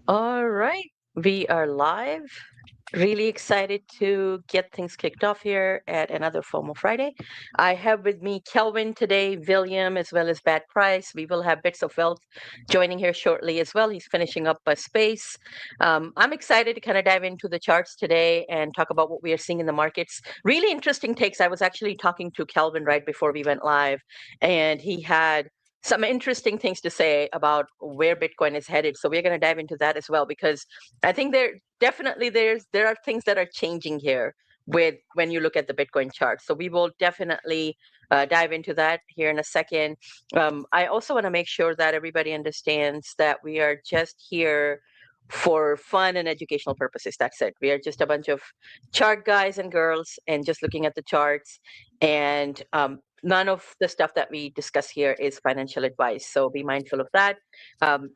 All right, we are live. Really excited to get things kicked off here at another FOMO Friday. I have with me Kelvin today, William, as well as Bad Price. We will have Bits of Wealth joining here shortly as well. He's finishing up a space. I'm excited to kind of dive into the charts today and talk about what we are seeing in the markets. Really interesting takes. I was actually talking to Kelvin right before we went live, and he had some interesting things to say about where Bitcoin is headed. So we're going to dive into that as well because I think there are things that are changing here with when you look at the Bitcoin chart. So we will definitely dive into that here in a second. I also want to make sure that everybody understands that we are just here for fun and educational purposes. That's it. We are just a bunch of chart guys and girls and just looking at the charts. And none of the stuff that we discuss here is financial advice. So be mindful of that.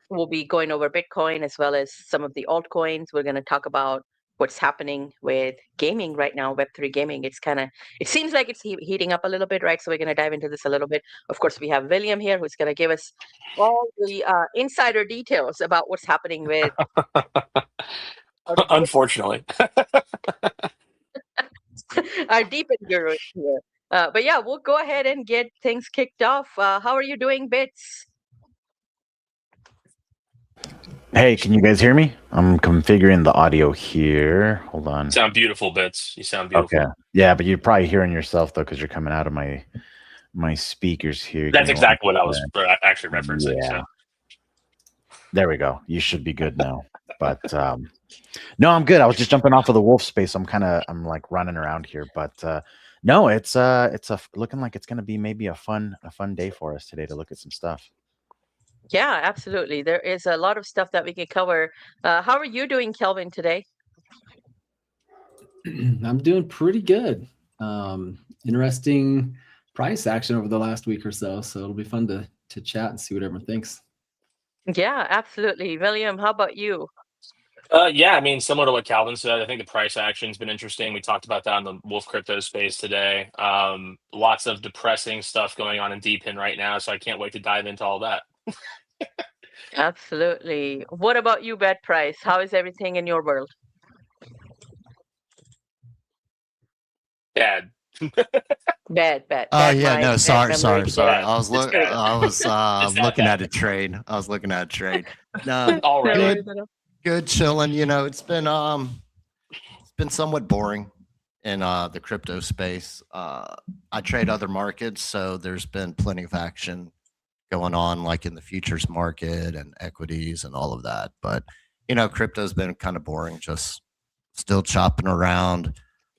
We'll be going over Bitcoin as well as some of the altcoins. We're going to talk about what's happening with gaming right now, Web3 gaming. It seems like it's heating up a little bit, right? So we're going to dive into this a little bit. Of course, we have William here who's going to give us all the insider details about what's happening with our Unfortunately. our deep guru here. But yeah, we'll go ahead and get things kicked off. How are you doing, Bits? Hey, can you guys hear me? I'm configuring the audio here. Hold on. Sound beautiful, Bits. You sound beautiful. Okay. Yeah, but you're probably hearing yourself though, because you're coming out of my speakers here. That's exactly what I was actually referencing. Yeah. So. There we go. You should be good now. But no, I'm good. I was just jumping off of the wolf space. I'm like running around here. But no, it's looking like it's gonna be maybe a fun day for us today to look at some stuff. Yeah, absolutely. There is a lot of stuff that we can cover. How are you doing, Kelvin, today? I'm doing pretty good. Interesting price action over the last week or so. So it'll be fun to chat and see what everyone thinks. Yeah, absolutely. William, how about you? Yeah, I mean, similar to what Calvin said, I think the price action's been interesting. We talked about that on the Wolf Crypto space today. Lots of depressing stuff going on in DePIN right now, so I can't wait to dive into all that. Absolutely. What about you, Bad Price? How is everything in your world? Bad. Bad. Oh yeah, mind, no, bad sorry. memory. Yeah. I was It's look, good. I was It's that looking bad. at a trade. No, Already. No good, worries at all. good chilling. It's been somewhat boring in the crypto space. I trade other markets, so there's been plenty of action going on, like in the futures market and equities and all of that. But crypto's been kind of boring, just still chopping around.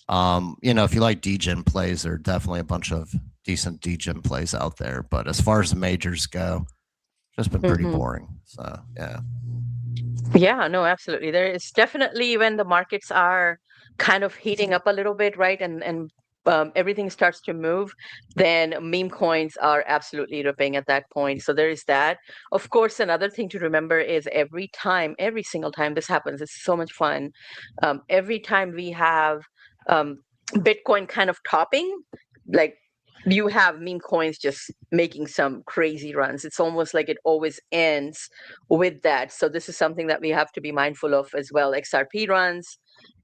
If you like degen plays, there are definitely a bunch of decent degen plays out there. But as far as the majors go, just been pretty Mhm. boring. So yeah. Yeah, no, absolutely. There is definitely when the markets are kind of heating up a little bit, right? And everything starts to move, then meme coins are absolutely ripping at that point. So there is that. Of course, another thing to remember is every single time this happens, it's so much fun. Every time we have um, Bitcoin kind of topping, like you have meme coins just making some crazy runs. It's almost like it always ends with that. So this is something that we have to be mindful of as well. XRP runs,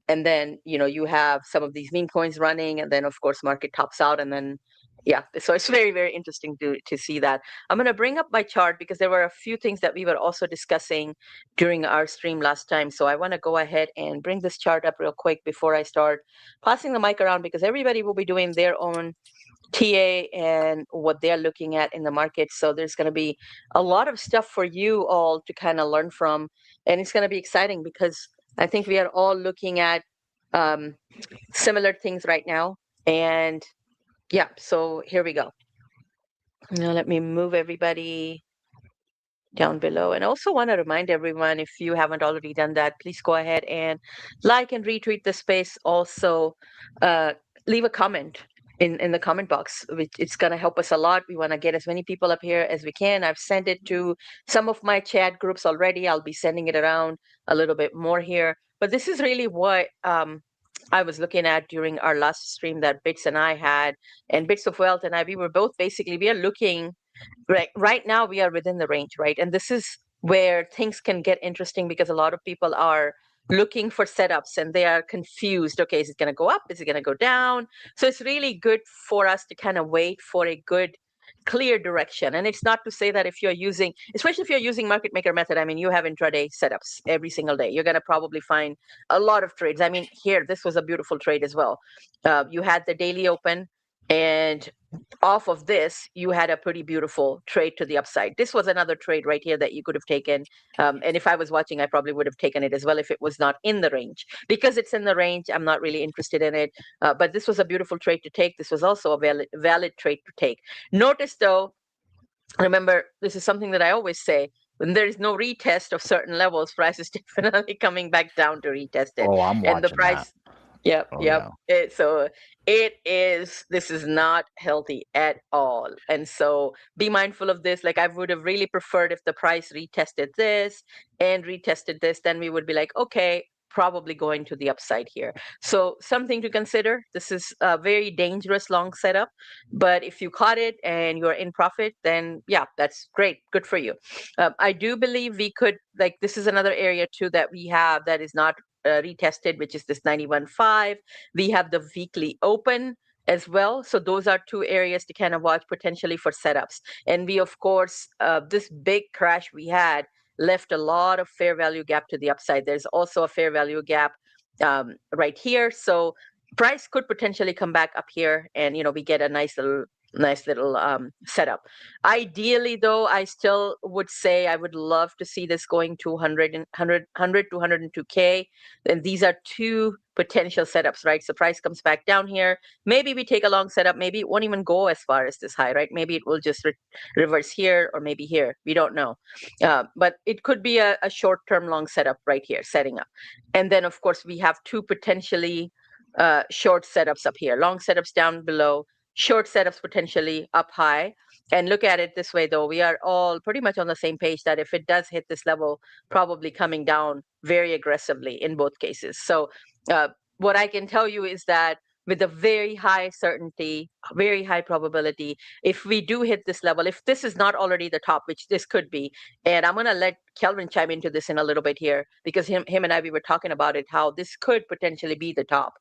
and then you have some of these meme coins running, and then of course market tops out, and then yeah. So it's very, very interesting to see that. I'm going to bring up my chart because there were a few things that we were also discussing during our stream last time. So I want to go ahead and bring this chart up real quick before I start passing the mic around, because everybody will be doing their own TA and what they're looking at in the market. So there's going to be a lot of stuff for you all to kind of learn from. And it's going to be exciting because I think we are all looking at um, similar things right now. And yeah, so here we go. Now let me move everybody down below. And also want to remind everyone, if you haven't already done that, please go ahead and like and retweet the space. Also, leave a comment in the comment box. It's going to help us a lot. We want to get as many people up here as we can. I've sent it to some of my chat groups already. I'll be sending it around a little bit more here. But this is really what I was looking at during our last stream that Bits and I had, and Bits of Wealth and I, we were both basically, we are looking right now we are within the range, right? And this is where things can get interesting because a lot of people are looking for setups and they are confused. Okay, is it going to go up? Is it going to go down? So it's really good for us to kind of wait for a good, clear direction. And it's not to say that if you're using, especially if you're using market maker method, I mean, you have intraday setups every single day. You're going to probably find a lot of trades. I mean, here, this was a beautiful trade as well. You had the daily open, and off of this, you had a pretty beautiful trade to the upside. This was another trade right here that you could have taken. And if I was watching, I probably would have taken it as well if it was not in the range. Because it's in the range, I'm not really interested in it. But this was a beautiful trade to take. This was also a valid trade to take. Notice, though, remember, this is something that I always say. When there is no retest of certain levels, price is definitely coming back down to retest it. Oh, I'm And the watching price, yep, Oh, yep. So this is not healthy at all. And so be mindful of this. Like, I would have really preferred if the price retested this and retested this, then we would be like, okay, probably going to the upside here. So something to consider. This is a very dangerous long setup, but if you caught it and you're in profit, then yeah, that's great. Good for you. I do believe we could, like, this is another area too that we have that is not retested, which is this 91.5. We have the weekly open as well. So those are two areas to kind of watch potentially for setups. And we, of course, this big crash we had left a lot of fair value gap to the upside. There's also a fair value gap right here. So price could potentially come back up here, and we get a nice little setup. Ideally, though, I still would say I would love to see this going to 100 to 102K. And these are two potential setups, right? So price comes back down here. Maybe we take a long setup. Maybe it won't even go as far as this high, right? Maybe it will just reverse here or maybe here. We don't know. But it could be a short-term long setup right here, setting up. And then, of course, we have two potentially short setups up here, long setups down below, short setups potentially up high. And look at it this way, though. We are all pretty much on the same page that if it does hit this level, probably coming down very aggressively in both cases. So what I can tell you is that with a very high certainty, very high probability, if we do hit this level, if this is not already the top, which this could be, and I'm going to let Kelvin chime into this in a little bit here, because him and I, we were talking about it, how this could potentially be the top.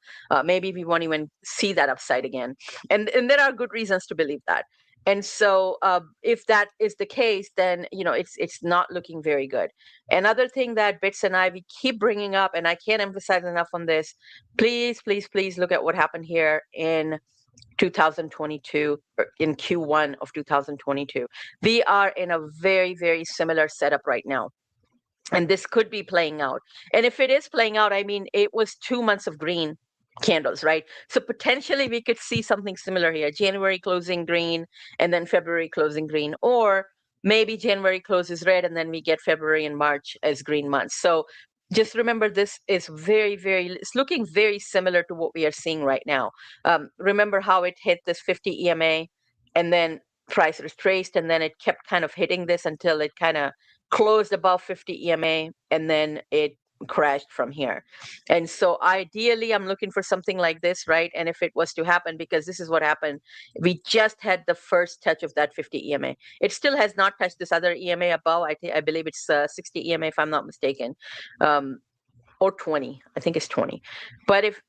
Maybe we won't even see that upside again. And there are good reasons to believe that. And so if that is the case, then it's not looking very good. Another thing that Bits and I, we keep bringing up, and I can't emphasize enough on this, please look at what happened here in 2022, or in Q1 of 2022. We are in a very, very similar setup right now. And this could be playing out. And if it is playing out, I mean, it was 2 months of green candles, right? So potentially we could see something similar here. January closing green and then February closing green, or maybe January closes red and then we get February and March as green months. So just remember, this is it's looking very similar to what we are seeing right now. Remember how it hit this 50 EMA and then price retraced, and then it kept kind of hitting this until it kind of closed above 50 EMA, and then it crashed from here. And so ideally, I'm looking for something like this, right? And if it was to happen, because this is what happened, we just had the first touch of that 50 EMA. It still has not touched this other EMA above. I believe it's 60 EMA, if I'm not mistaken, or 20. I think it's 20. But if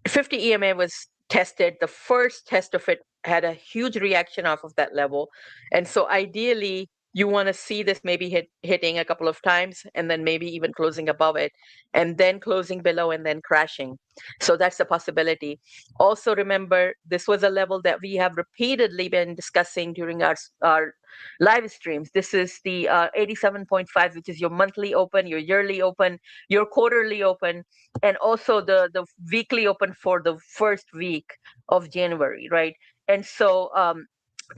50 EMA was tested, the first test of it had a huge reaction off of that level. And so ideally, you want to see this maybe hitting a couple of times, and then maybe even closing above it, and then closing below and then crashing. So that's a possibility. Also remember, this was a level that we have repeatedly been discussing during our live streams. This is the 87.5, which is your monthly open, your yearly open, your quarterly open, and also the weekly open for the first week of January, right? And so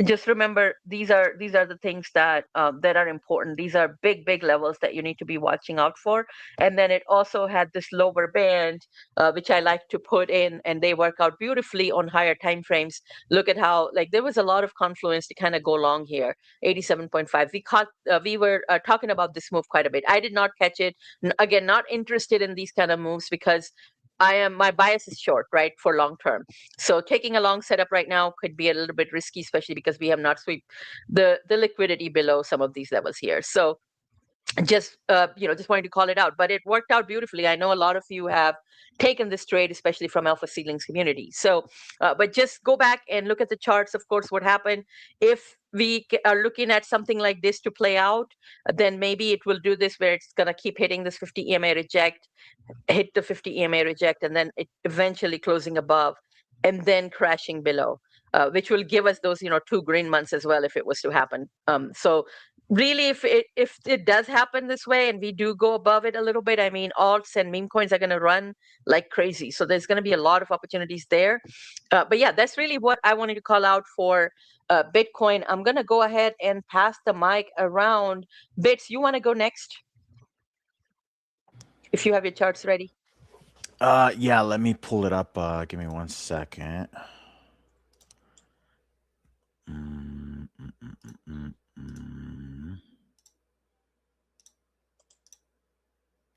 just remember, these are the things that are important. These are big levels that you need to be watching out for. And then it also had this lower band, which I like to put in, and they work out beautifully on higher time frames. Look at how, like, there was a lot of confluence to kind of go long here. 87.5. We were talking about this move quite a bit. I did not catch it. Again, not interested in these kind of moves because my bias is short, right, for long term. So taking a long setup right now could be a little bit risky, especially because we have not swept the liquidity below some of these levels here. So just just wanted to call it out, but it worked out beautifully. I know a lot of you have taken this trade, especially from Alpha Seedlings community. So but just go back and look at the charts. Of course, what happened, if we are looking at something like this to play out, then maybe it will do this, where it's going to keep hitting this 50 EMA reject, hit the 50 EMA reject, and then it eventually closing above and then crashing below, which will give us those 2 green months as well if it was to happen. So really, if it does happen this way and we do go above it a little bit, I mean, alts and meme coins are going to run like crazy. So there's going to be a lot of opportunities there. But yeah, that's really what I wanted to call out for Bitcoin. I'm going to go ahead and pass the mic around. Bits, you want to go next? If you have your charts ready. Yeah, let me pull it up. Give me 1 second.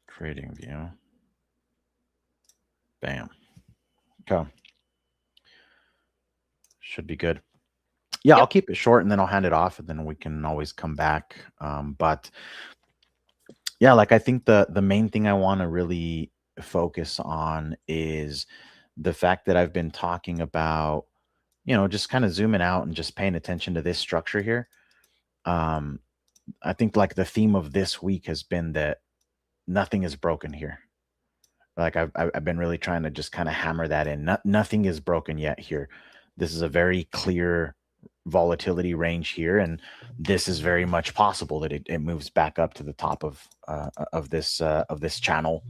Trading view. Bam. Okay. Should be good. Yeah, Yep. I'll keep it short and then I'll hand it off and then we can always come back. But yeah, like I think the main thing I want to really focus on is the fact that I've been talking about, just kind of zooming out and just paying attention to this structure here. I think like the theme of this week has been that nothing is broken here. Like I've been really trying to just kind of hammer that in. Nothing is broken yet here. This is a very clear volatility range here, and this is very much possible that it moves back up to the top of this channel.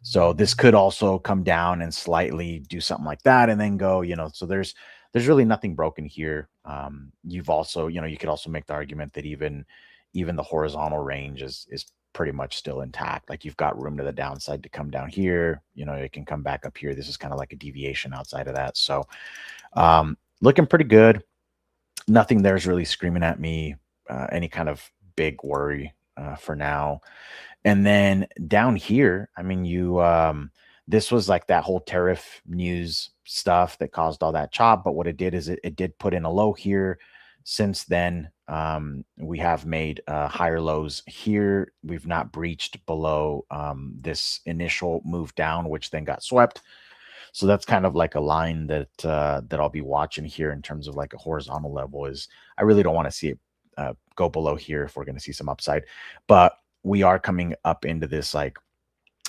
So this could also come down and slightly do something like that, and then go. So there's really nothing broken here. You've also, you could also make the argument that even the horizontal range is pretty much still intact. Like you've got room to the downside to come down here. It can come back up here. This is kind of like a deviation outside of that. So looking pretty good. Nothing there's really screaming at me any kind of big worry for now. And then down here, I mean, this was like that whole tariff news stuff that caused all that chop. But what it did is it did put in a low here. Since then, we have made higher lows here. We've not breached below this initial move down, which then got swept. So that's kind of like a line that I'll be watching here in terms of like a horizontal level. Is I really don't want to see it go below here if we're going to see some upside, but we are coming up into this like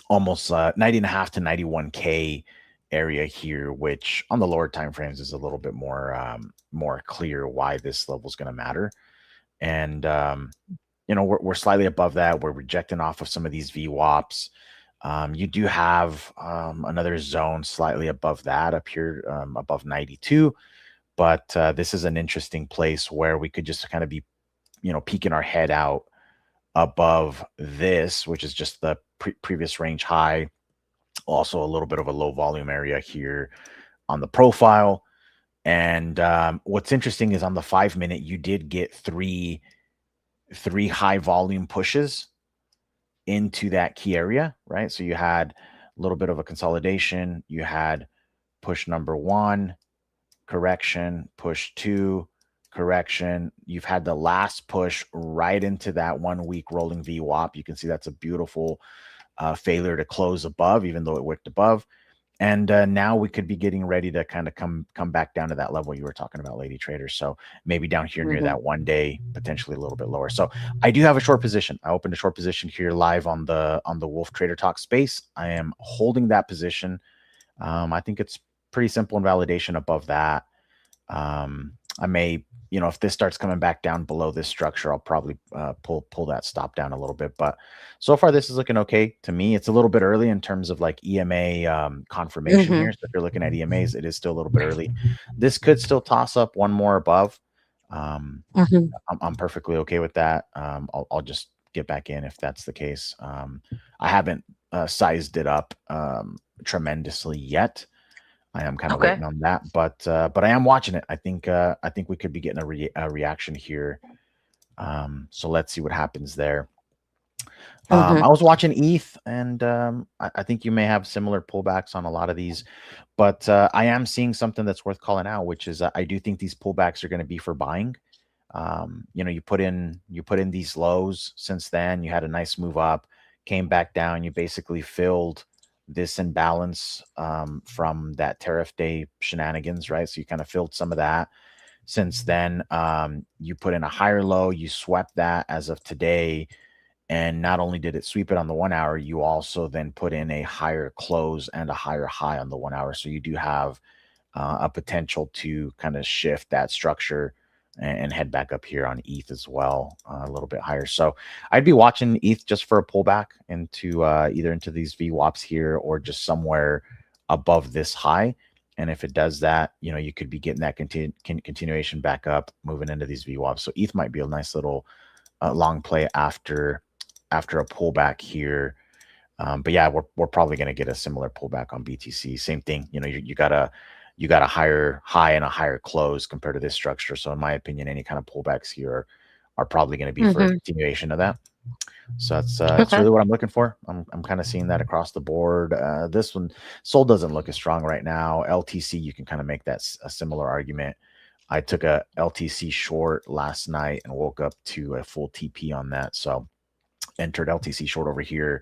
almost 90.5 to 91K area here, which on the lower time frames is a little bit more clear why this level is going to matter. And we're slightly above that. We're rejecting off of some of these VWAPs. You do have another zone slightly above that up here, above 92. But this is an interesting place where we could just kind of be, peeking our head out above this, which is just the previous range high. Also a little bit of a low volume area here on the profile. And what's interesting is on the 5-minute, you did get three high volume pushes into that key area, right? So you had a little bit of a consolidation. You had push number 1, correction, push 2, correction. You've had the last push right into that 1 week rolling VWAP. You can see that's a beautiful failure to close above, even though it wicked above. And now we could be getting ready to kind of come back down to that level you were talking about, Lady Trader. So maybe down here near that 1 day, potentially a little bit lower. So I do have a short position. I opened a short position here live on the Wolf Trader Talk space. I am holding that position. I think it's pretty simple and validation above that. I may, if this starts coming back down below this structure, I'll probably pull that stop down a little bit. But so far, this is looking okay to me. It's a little bit early in terms of like EMA confirmation here. So if you're looking at EMAs, it is still a little bit early. This could still toss up one more above. I'm perfectly okay with that. I'll just get back in if that's the case. I haven't sized it up tremendously yet. I am kind of waiting on that, but I am watching it. I think we could be getting a reaction here. So let's see what happens there. I was watching ETH, and I think you may have similar pullbacks on a lot of these, but I am seeing something that's worth calling out, which is I do think these pullbacks are going to be for buying. You put in these lows. Since then, you had a nice move up, came back down. You basically filled this imbalance from that tariff day shenanigans, right? So you kind of filled some of that. Since then, you put in a higher low, you swept that as of today. And not only did it sweep it on the 1 hour, you also then put in a higher close and a higher high on the 1 hour. So you do have a potential to kind of shift that structure and head back up here on ETH as well, a little bit higher. So I'd be watching ETH just for a pullback into either into these VWAPs here or just somewhere above this high. And if it does that, you could be getting that continuation back up, moving into these VWAPs. So ETH might be a nice little long play after a pullback here. But yeah, we're probably going to get a similar pullback on BTC. Same thing. You got a higher high and a higher close compared to this structure. So in my opinion, any kind of pullbacks here are probably going to be for a continuation of that. So that's really what I'm looking for. I'm kind of seeing that across the board. This one, Sol doesn't look as strong right now. LTC, you can kind of make that a similar argument. I took a LTC short last night and woke up to a full TP on that. So entered LTC short over here,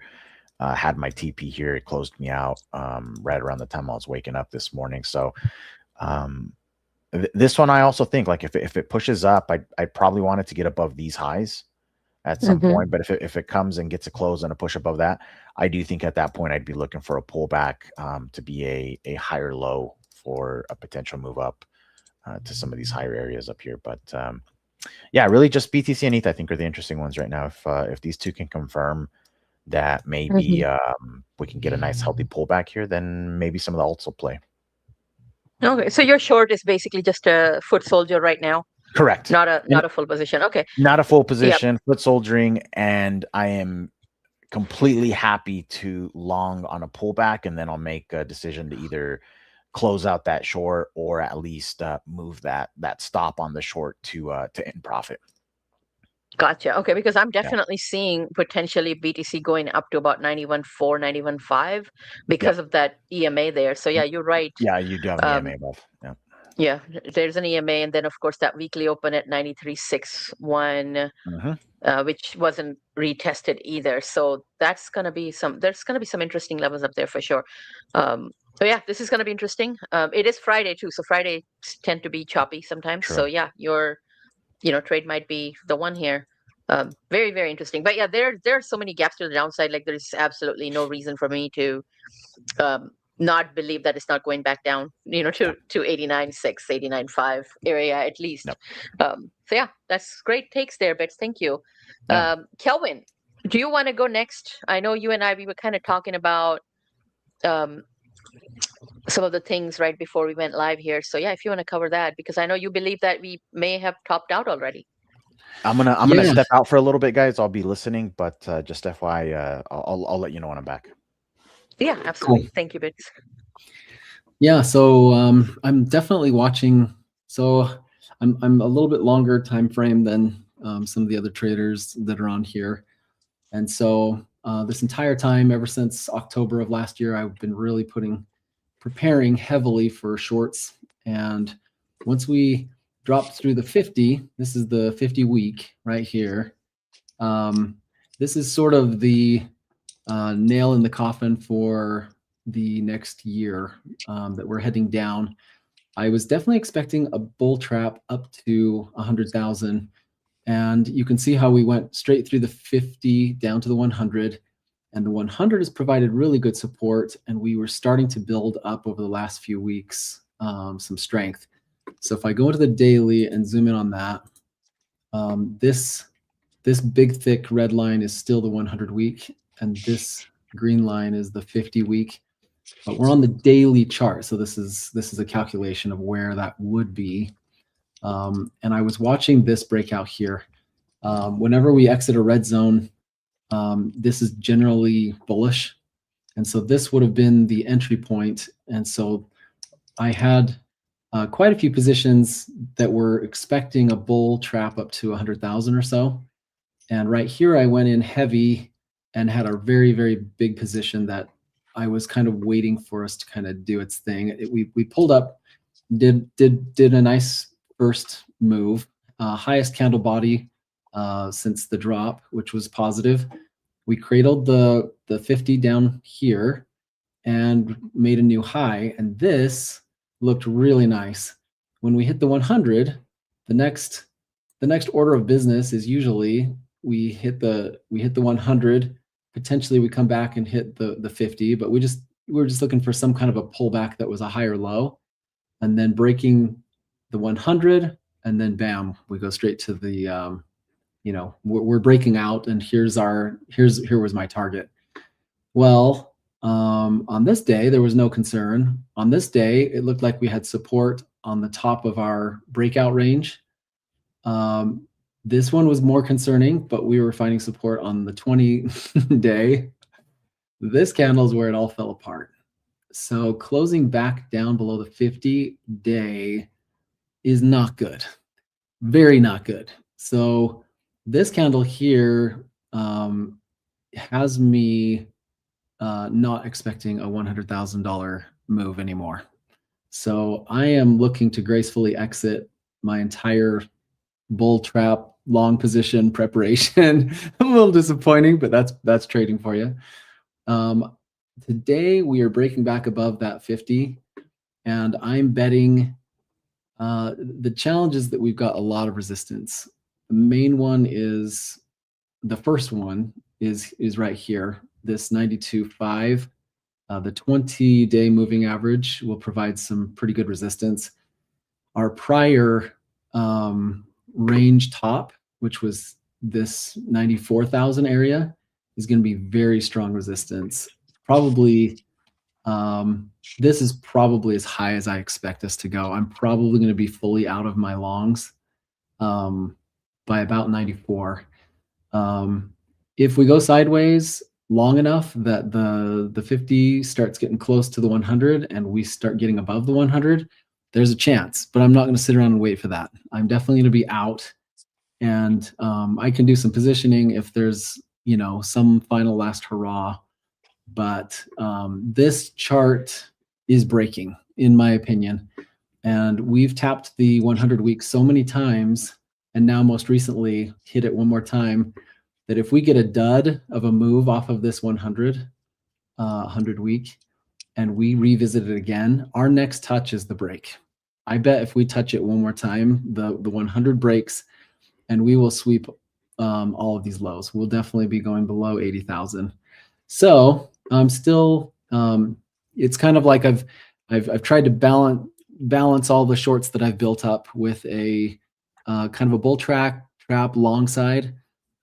had my TP here. It closed me out right around the time I was waking up this morning. So this one, I also think like if it pushes up, I probably want it to get above these highs at some point. But if it comes and gets a close and a push above that, I do think at that point I'd be looking for a pullback to be a higher low for a potential move up to some of these higher areas up here. But yeah, really just BTC and ETH I think are the interesting ones right now. If these two can confirm that maybe we can get a nice healthy pullback here, then maybe some of the alts will play. Okay, so your short is basically just a foot soldier right now. Correct. Not a full position. Okay. Not a full position, foot soldiering, and I am completely happy to long on a pullback, and then I'll make a decision to either close out that short or at least move that stop on the short to end profit. Gotcha. Okay, because I'm definitely seeing potentially BTC going up to about 91.4, 91.5 because of that EMA there. So yeah, you're right. Yeah, you do have an EMA above. Yeah. Yeah, there's an EMA, and then of course that weekly open at 93.61, which wasn't retested either. So there's gonna be some interesting levels up there for sure. So yeah, this is gonna be interesting. It is Friday too, so Fridays tend to be choppy sometimes. True. So yeah, your trade might be the one here. Very, very interesting. But yeah, there are so many gaps to the downside. Like there's absolutely no reason for me to not believe that it's not going back down, to 89.6, 89.5 area at least. So yeah, that's great takes there, Bets. Thank you. Kelvin, do you want to go next? I know you and I, we were kind of talking about some of the things right before we went live here. So yeah, if you want to cover that, because I know you believe that we may have topped out already. I'm gonna step out for a little bit, guys. I'll be listening, but just FYI, I'll let you know when I'm back. Yeah, absolutely. Cool. Thank you, Bits. Yeah, so I'm definitely watching. So I'm a little bit longer time frame than some of the other traders that are on here, and so this entire time, ever since October of last year, I've been really preparing heavily for shorts. And once we dropped through the 50, this is the 50 week right here. This is sort of the nail in the coffin for the next year that we're heading down. I was definitely expecting a bull trap up to 100,000. And you can see how we went straight through the 50 down to the 100. And the 100 has provided really good support. And we were starting to build up over the last few weeks some strength. So if I go into the daily and zoom in on that, this big thick red line is still the 100 week. And this green line is the 50 week. But we're on the daily chart. So this is a calculation of where that would be. And I was watching this breakout here. Whenever we exit a red zone, this is generally bullish. And so this would have been the entry point. And so I had quite a few positions that were expecting a bull trap up to 100,000 or so. And right here, I went in heavy and had a very, very big position that I was kind of waiting for us to kind of do its thing. We pulled up, did a nice first move, highest candle body since the drop, which was positive. We cradled the 50 down here and made a new high, and this looked really nice. When we hit the 100, the next order of business is usually we hit the 100, potentially we come back and hit the 50, but we were just looking for some kind of a pullback that was a higher low, and then breaking the 100, and then bam, we go straight to the we're breaking out, and here was my target. Well, on this day there was no concern. On this day it looked like we had support on the top of our breakout range. This one was more concerning, but we were finding support on the 20 day. This candle is where it all fell apart. So closing back down below the 50 day is not good. Very not good. So this candle here has me not expecting a $100,000 move anymore. So I am looking to gracefully exit my entire bull trap long position preparation. A little disappointing, but that's trading for you. Today we are breaking back above that 50, and I'm betting. The challenge is that we've got a lot of resistance. The main one is, the first one is right here, this 92.5. The 20-day moving average will provide some pretty good resistance. Our prior range top, which was this 94,000 area, is going to be very strong resistance. Probably, this is probably as high as I expect us to go. I'm probably going to be fully out of my longs by about 94. If we go sideways long enough that the 50 starts getting close to the 100 and we start getting above the 100, there's a chance, but I'm not going to sit around and wait for that. I'm definitely going to be out, and I can do some positioning if there's some final last hurrah. But this chart is breaking, in my opinion, and we've tapped the 100 week so many times, and now most recently hit it one more time, that if we get a dud of a move off of this 100 week and we revisit it again, our next touch is the break. I bet if we touch it one more time, the 100 breaks, and we will sweep all of these lows. We'll definitely be going below 80,000. So I'm still, it's kind of like I've tried to balance all the shorts that I've built up with a kind of a bull trap long side.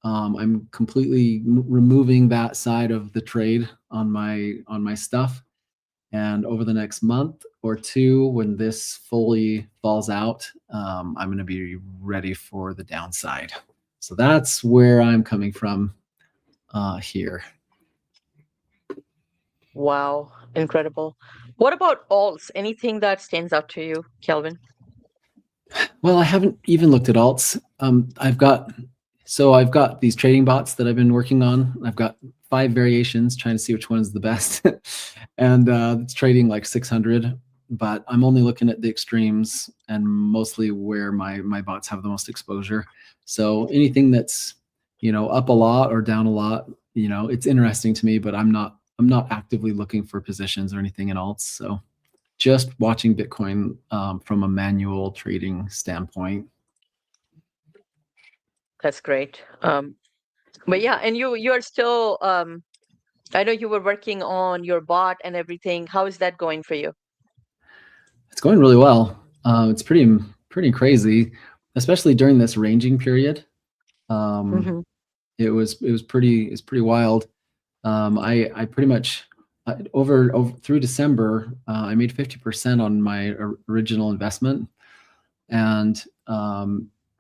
I'm completely removing that side of the trade on my stuff. And over the next month or two, when this fully falls out, I'm going to be ready for the downside. So that's where I'm coming from here. Wow, incredible. What about alts? Anything that stands out to you, Kelvin? Well, I haven't even looked at alts. I've got these trading bots that I've been working on. I've got 5 variations trying to see which one is the best. And it's trading like 600, but I'm only looking at the extremes and mostly where my bots have the most exposure. So anything that's, up a lot or down a lot, it's interesting to me, but I'm not actively looking for positions or anything in alts. So just watching Bitcoin from a manual trading standpoint. That's great. But yeah, and you are still, I know you were working on your bot and everything. How is that going for you? It's going really well. It's pretty crazy, especially during this ranging period. It was pretty wild. I pretty much over through December, I made 50% on my original investment, and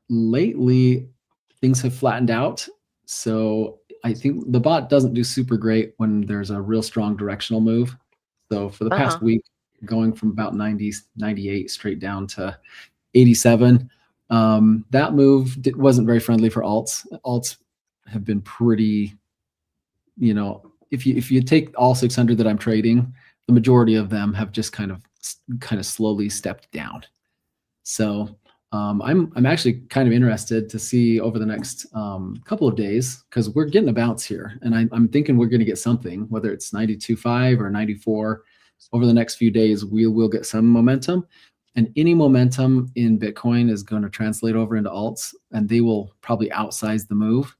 lately things have flattened out. So I think the bot doesn't do super great when there's a real strong directional move. So for the past week, going from about 90, 98 straight down to 87, that move wasn't very friendly for alts. Alts have been pretty, if you take all 600 that I'm trading, the majority of them have just kind of slowly stepped down. So I'm actually kind of interested to see over the next couple of days, because we're getting a bounce here, and I'm thinking we're going to get something, whether it's 92.5 or 94. Over the next few days, we will get some momentum, and any momentum in Bitcoin is going to translate over into alts, and they will probably outsize the move.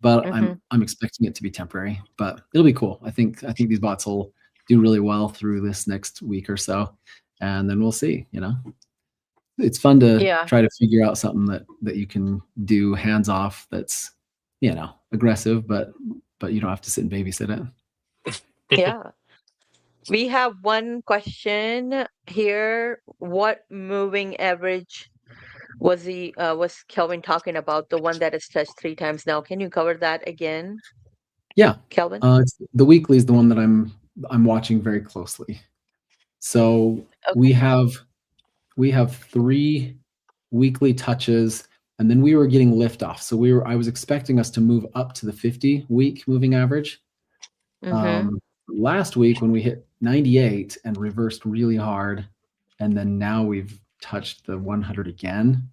But I'm expecting it to be temporary, but it'll be cool. I think these bots will do really well through this next week or so, and then we'll see. It's fun to try to figure out something that you can do hands off that's aggressive, but you don't have to sit and babysit it. Yeah. We have one question here. What moving average was Kelvin talking about? The one that has touched 3 times now. Can you cover that again? Yeah, Kelvin. The weekly is the one that I'm watching very closely. So we have 3 weekly touches, and then we were getting liftoff. So I was expecting us to move up to the 50-week moving average. Last week when we hit 98 and reversed really hard, and then now we've touched the 100 again,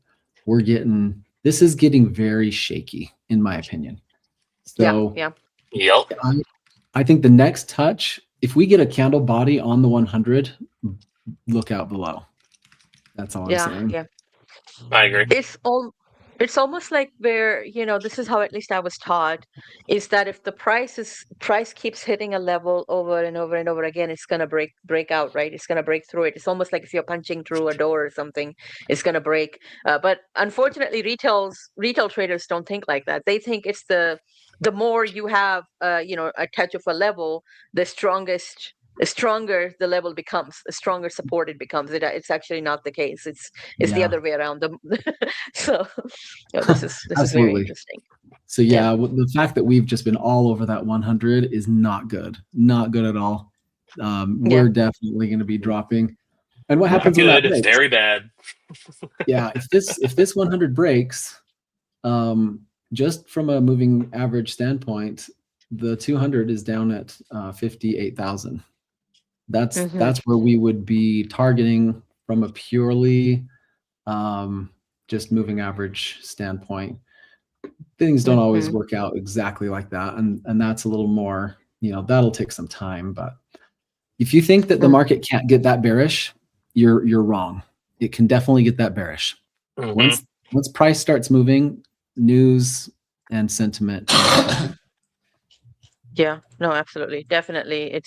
this is getting very shaky, in my opinion. So Yep. I think the next touch, if we get a candle body on the 100, look out below. That's all I'm saying. Yeah. I agree. It's almost like where, this is how at least I was taught, is that if the price keeps hitting a level over and over and over again, it's gonna break out, right? It's gonna break through it. It's almost like if you're punching through a door or something, it's gonna break. But unfortunately, retail traders don't think like that. They think it's the more you have, a touch of a level, the stronger the level becomes, the stronger support it becomes. It's actually not the case. It's the other way around. So this is very interesting. So the fact that we've just been all over that 100 is not good at all. We're definitely going to be dropping. And what happens when that breaks? Very bad. If this 100 breaks, just from a moving average standpoint, the 200 is down at 58,000. That's where we would be targeting from a purely just moving average standpoint. Things don't always work out exactly like that, and that's a little more, that'll take some time. But if you think that the market can't get that bearish, you're wrong. It can definitely get that bearish. Once price starts moving, news and sentiment. Yeah, no, absolutely, definitely.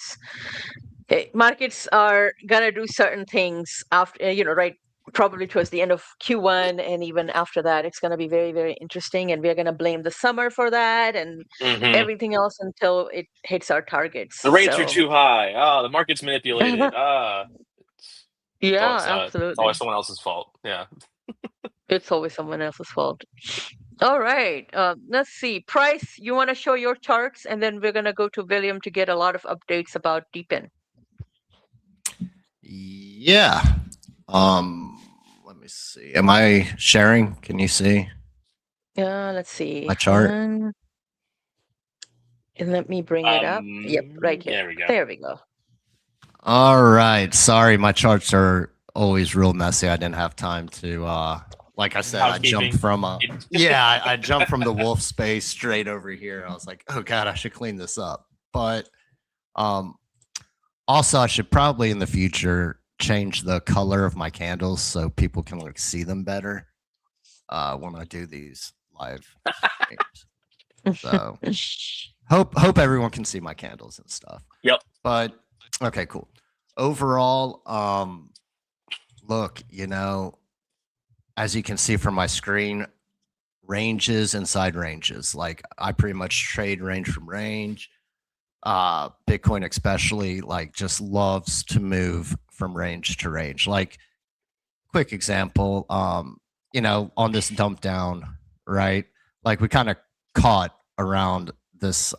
Markets are gonna do certain things after, right, probably towards the end of Q1, and even after that, it's gonna be very, very interesting, and we're gonna blame the summer for that and everything else until it hits our targets. The rates are too high. The market's manipulated. Absolutely. It's always someone else's fault. Yeah. It's always someone else's fault. All right. Let's see. Price, you want to show your charts, and then we're going to go to William to get a lot of updates about Deepen. Yeah. Let me see. Am I sharing? Can you see? Yeah, let's see. My chart. And let me bring it up. Yep, right here. There we go. There we go. All right. Sorry, my charts are always real messy. I didn't have time to like I said, I jumped from I jumped from the wolf space straight over here. I was like, oh God, I should clean this up. But also I should probably in the future change the color of my candles so people can like see them better when I do these live games. So hope everyone can see my candles and stuff. Yep. But okay, cool. Overall, look, as you can see from my screen, ranges inside ranges. Like I pretty much trade range from range. Bitcoin especially like just loves to move from range to range. Like quick example, on this dump down, right? Like we kind of caught around this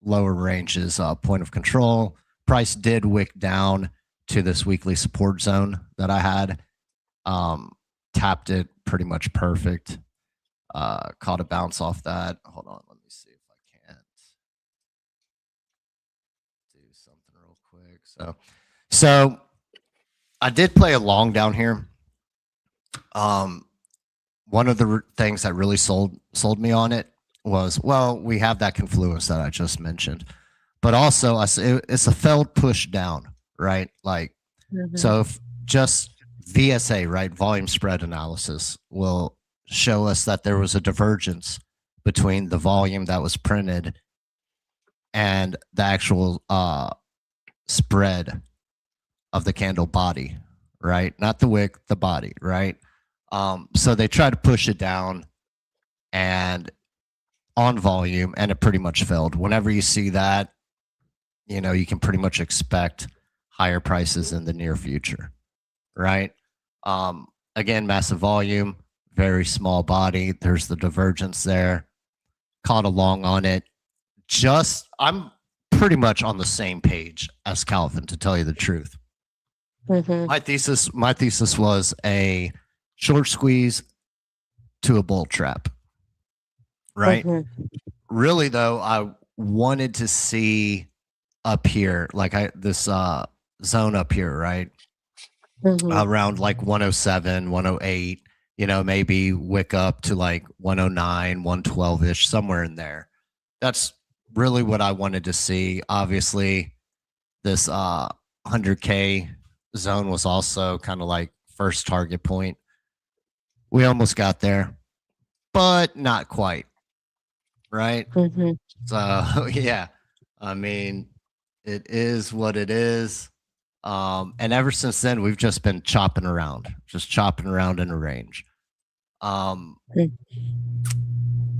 lower ranges point of control. Price did wick down to this weekly support zone that I had. Tapped it pretty much perfect. Caught a bounce off that. Hold on, let me see if I can't do something real quick. So I did play a long down here. One of the things that really sold me on it was, well, we have that confluence that I just mentioned, but also it's a failed push down, right? Like, so if just VSA, right, volume spread analysis will show us that there was a divergence between the volume that was printed and the actual spread of the candle body, right? Not the wick, the body, right? So they try to push it down and on volume, and it pretty much failed. Whenever you see that, you know, you can pretty much expect higher prices in the near future, right? Again, massive volume, very small body. There's the divergence there. Caught along on it. I'm pretty much on the same page as Calvin, to tell you the truth. My thesis was a short squeeze to a bull trap, right? Really, though, I wanted to see up here, like this zone up here, right? Around like 107, 108, you know, maybe wick up to like 109, 112-ish, somewhere in there. That's really what I wanted to see. Obviously, this 100K zone was also kind of like first target point. We almost got there, but not quite, right? So yeah, I mean, it is what it is. And ever since then, we've just been chopping around in a range.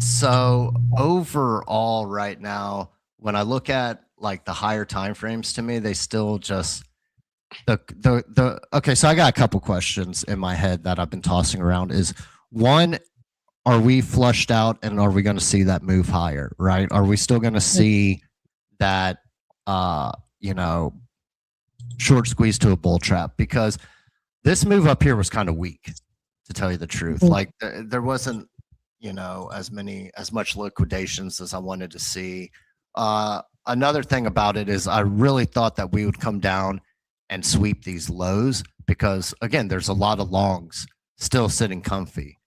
So overall, right now, when I look at like the higher time frames, to me, they still just okay. So I got a couple questions in my head that I've been tossing around. Is one, are we flushed out, and are we going to see that move higher? Right? Are we still going to see that? You know, short squeeze to a bull trap? Because this move up here was kind of weak, to tell you the truth. Like there wasn't, you know, as much liquidations as I wanted to see. Another thing about it is I really thought that we would come down and sweep these lows, because again, there's a lot of longs still sitting comfy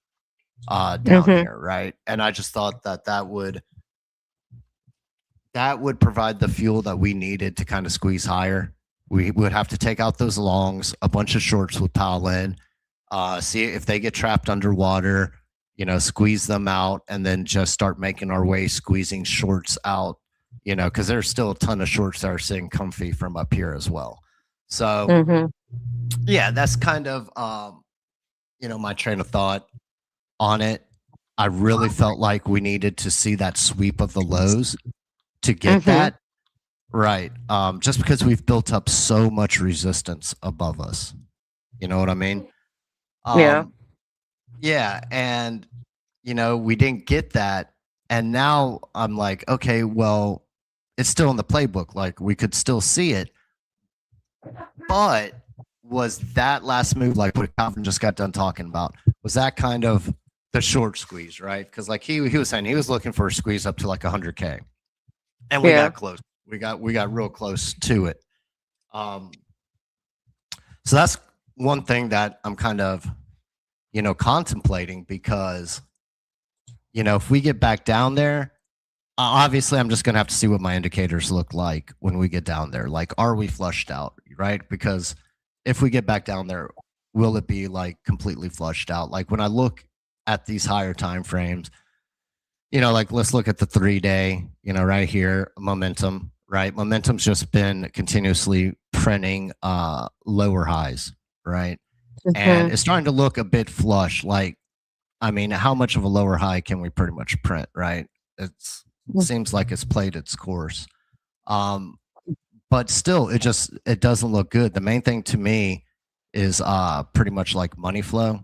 down here, right? And I just thought that would provide the fuel that we needed to kind of squeeze higher. We would have to take out those longs. A bunch of shorts would pile in, see if they get trapped underwater, you know, squeeze them out, and then just start making our way, squeezing shorts out, you know, because there's still a ton of shorts that are sitting comfy from up here as well. So yeah, that's kind of, you know, my train of thought on it. I really felt like we needed to see that sweep of the lows to get that. Right. Just because we've built up so much resistance above us. You know what I mean? Yeah. Yeah. And, you know, we didn't get that. And now I'm like, okay, well, it's still in the playbook. Like, we could still see it. But was that last move, like what Calvin just got done talking about, was that kind of the short squeeze, right? Because like he was saying, he was looking for a squeeze up to like 100K. And we got close. We got real close to it. So that's one thing that I'm kind of, you know, contemplating, because, you know, if we get back down there, obviously I'm just going to have to see what my indicators look like when we get down there. Like, are we flushed out, right? Because if we get back down there, will it be like completely flushed out? Like, when I look at these higher time frames, you know, like let's look at the 3-day, you know, right here, momentum, right? Momentum's just been continuously printing lower highs, right? And it's starting to look a bit flush. Like, I mean, how much of a lower high can we pretty much print, right? It seems like it's played its course. But still, it doesn't look good. The main thing to me is pretty much like money flow,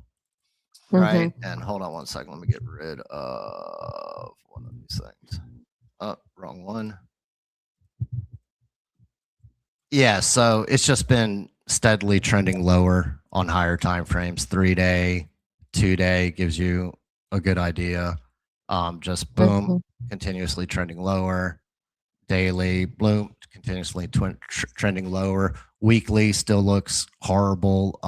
right? And hold on one second. Let me get rid of one of these things. Oh, wrong one. Yeah, so it's just been steadily trending lower on higher time frames. 3-day, 2-day gives you a good idea. Just boom, continuously trending lower. Daily, boom, continuously trending lower. Weekly still looks horrible.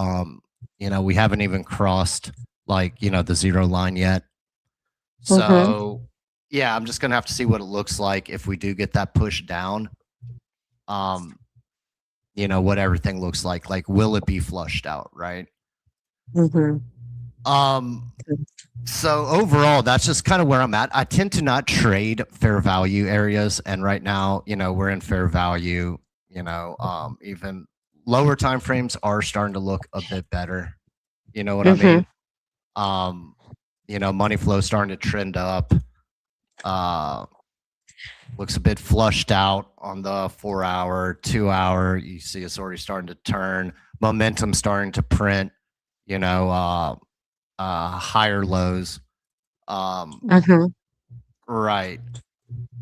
we haven't even crossed like, the zero line yet. Mhm. So yeah, I'm just gonna have to see what it looks like if we do get that push down. What everything looks like. Like, will it be flushed out, right? Mhm. Um, so overall, that's just kind of where I'm at. I tend to not trade fair value areas, and right now, we're in fair value. Even lower time frames are starting to look a bit better. You know what I mean? Money flow starting to trend up. Looks a bit flushed out on the 4 hour, 2 hour. You see it's already starting to turn. Momentum starting to print. Higher lows. Mhm. Right.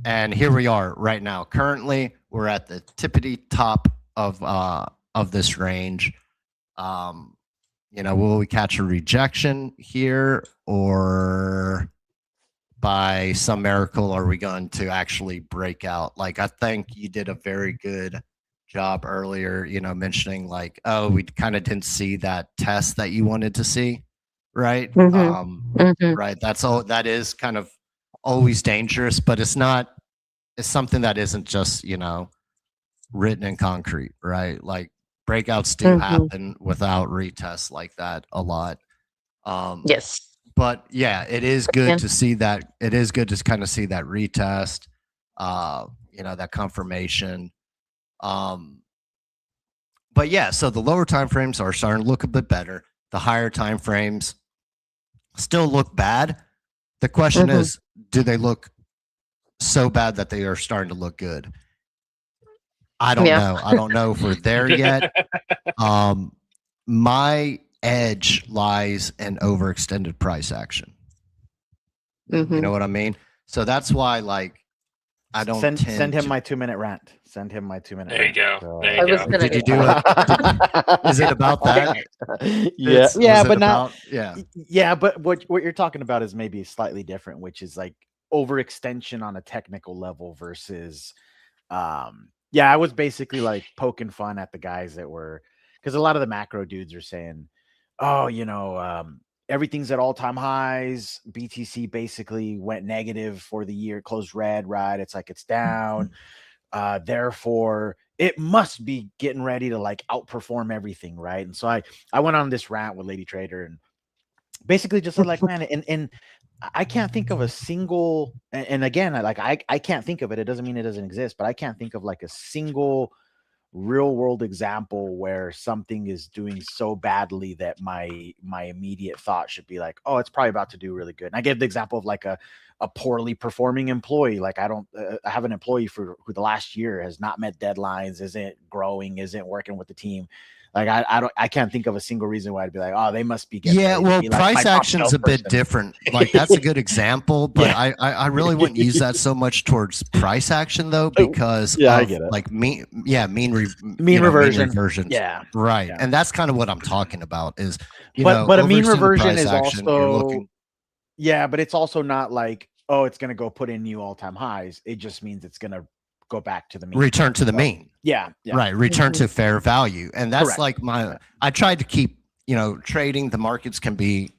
And here we are right now. Currently, we're at the tippity top of this range. Will we catch a rejection here, or by some miracle are we going to actually break out? Like, I think you did a very good job earlier, mentioning like, oh, we kind of didn't see that test that you wanted to see, right? Mhm. Mhm. Right. That is kind of always dangerous, but it's something that isn't just, written in concrete, right? Like, breakouts do Mhm. happen without retests like that a lot. Yes. But yeah, it is good Yeah. to see that. It is good to kind of see that retest, that confirmation. But yeah, so the lower time frames are starting to look a bit better. The higher time frames still look bad. The question Mhm. is, do they look so bad that they are starting to look good? I don't Yeah. know. I don't know if we're there yet. My edge lies in overextended price action. You know Mhm. what I mean? So that's why, like, I don't Send tend him to. my 2-minute rant. Send him my 2-minute There you rant. go. There I you was go. gonna Did you get do to that. it? Is it about that? Yeah, yeah, Was it but not. about? Yeah. Yeah, but what you're talking about is maybe slightly different, which is like overextension on a technical level versus yeah, I was basically like poking fun at the guys that were, because a lot of the macro dudes are saying, oh, everything's at all-time highs. BTC basically went negative for the year, closed red, right? It's like it's down. Therefore it must be getting ready to like outperform everything, right? And so I went on this rant with Lady Trader and basically just said like, man, and I can't think of a single, and again, I can't think of it. It doesn't mean it doesn't exist, but I can't think of like a single real world example where something is doing so badly that my immediate thought should be like, oh, it's probably about to do really good. And I gave the example of like a poorly performing employee. Like I have an employee who the last year has not met deadlines, isn't growing, isn't working with the team. Like I can't think of a single reason why I'd be like, oh, they must be getting Yeah, ready to well, be like my price top action's a bit salesperson. different. Like, that's a good example, but Yeah. I really wouldn't use that so much towards price action though, because Yeah, I of get it. like mean reversion. Mean reversion. reversions. Yeah. Right. Yeah. And that's kind of what I'm talking about is, But a mean overextended reversion price is action, you're also, looking. yeah, but it's also not like, oh, it's going to go put in new all-time highs. It just means it's going to go back to the mean. Return to the So, mean. yeah. Right. Return Mhm. to fair value. And that's Correct. like I tried to keep, trading the markets can be,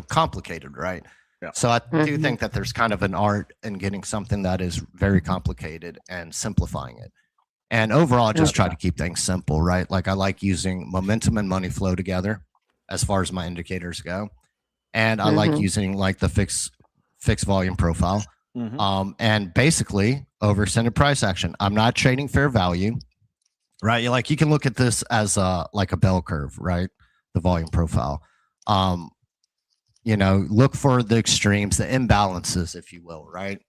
complicated, right? Yeah. So I do Mhm. think that there's kind of an art in getting something that is very complicated and simplifying it. And overall, I just try to keep things simple, right? Like, I like using momentum and money flow together as far as my indicators go. And I like Mhm. using like the fixed volume profile. Mhm. And basically overextended price action. I'm not trading fair value, right? You can look at this as like a bell curve, right? The volume profile. Look for the extremes, the imbalances, if you will, right?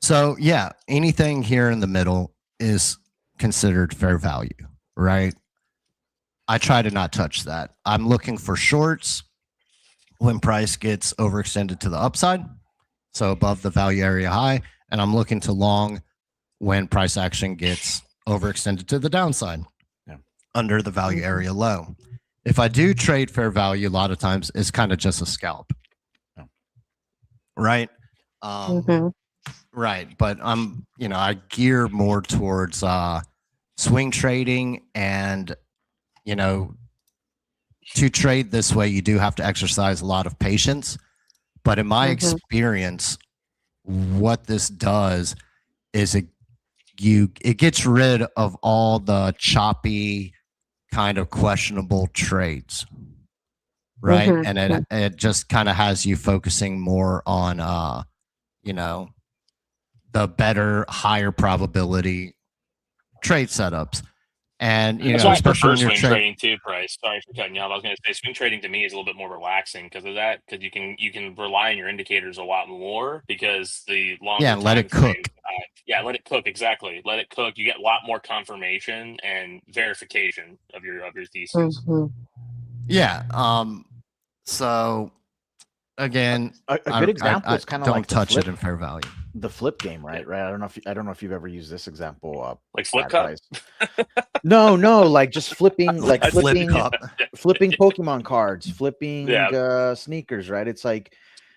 So yeah, anything here in the middle is considered fair value, right? I try to not touch that. I'm looking for shorts when price gets overextended to the upside, so above the value area high, and I'm looking to long when price action gets overextended to the downside, under the value area low. If I do trade fair value, a lot of times it's kind of just a scalp, right? Mhm. Right, but I gear more towards swing trading and, to trade this way, you do have to exercise a lot of patience. But in my experience, what this does is it gets rid of all the choppy, kind of questionable trades, right? And it just kind of has you focusing more on the better, higher probability trade setups. And that's why I especially prefer when you're swing trading too, Price. Sorry for cutting you off. I was going to say swing trading to me is a little bit more relaxing because of that. Because you can rely on your indicators a lot more because the longer let it cook. Let it cook. Exactly, let it cook. You get a lot more confirmation and verification of your thesis. Yeah. So again, a good example is kind of like don't touch it in fair value. The flip game, right? I don't know if you've ever used this example. Like flip cup? No, like just flipping, like flipping Pokemon cards, flipping sneakers, right? It's like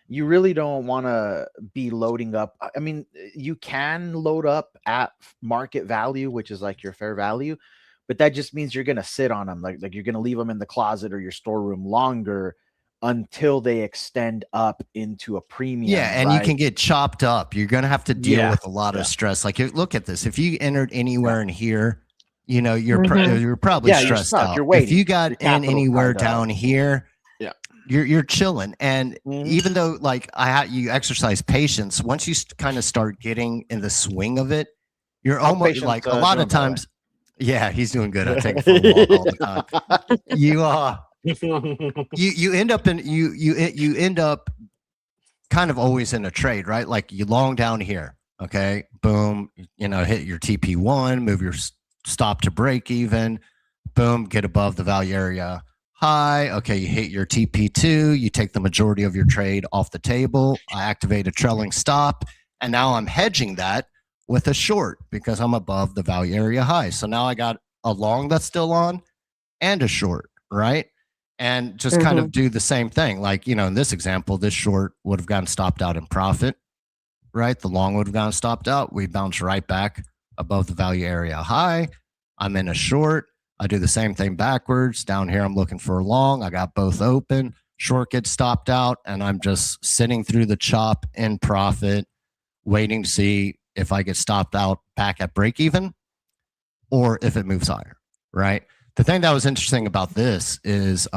you really don't want to be loading up. I mean, you can load up at market value, which is like your fair value, but that just means you're gonna sit on them, like you're gonna leave them in the closet or your storeroom longer until they extend up into a premium. Yeah, and you can get chopped up. You're going to have to deal with a lot of stress. Like, look at this. If you entered anywhere in here, you're probably stressed out. You're waiting. If you got in anywhere down here, you're chilling. And even though you exercise patience, once you kind of start getting in the swing of it, you're almost like a lot of times. Yeah, he's doing good. I take it for a walk all the time. You end up kind of always in a trade, right? Like you long down here, okay, boom, hit your TP1, move your stop to break even, boom, get above the value area high. Okay, you hit your TP2, you take the majority of your trade off the table. I activate a trailing stop, and now I'm hedging that with a short because I'm above the value area high. So now I got a long that's still on and a short, right? And just kind of do the same thing. Like, in this example, this short would have gotten stopped out in profit, right? The long would have gotten stopped out. We bounce right back above the value area high. I'm in a short. I do the same thing backwards. Down here, I'm looking for a long. I got both open. Short gets stopped out, and I'm just sitting through the chop in profit, waiting to see if I get stopped out back at break even or if it moves higher, right? The thing that was interesting about this is,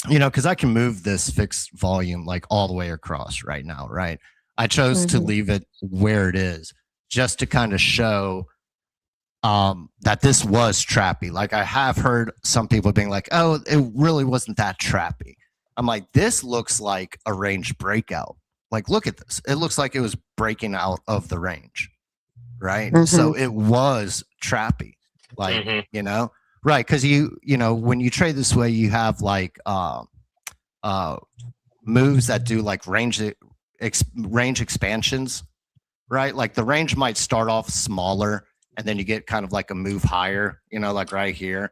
because I can move this fixed volume like all the way across right now, right? I chose to leave it where it is just to kind of show that this was trappy. Like I have heard some people being like, oh, it really wasn't that trappy. I'm like, this looks like a range breakout. Like, look at this. It looks like it was breaking out of the range, right? So it was trappy, like, right, because when you trade this way, you have like moves that do like range expansions, right? Like the range might start off smaller, and then you get kind of like a move higher, like right here.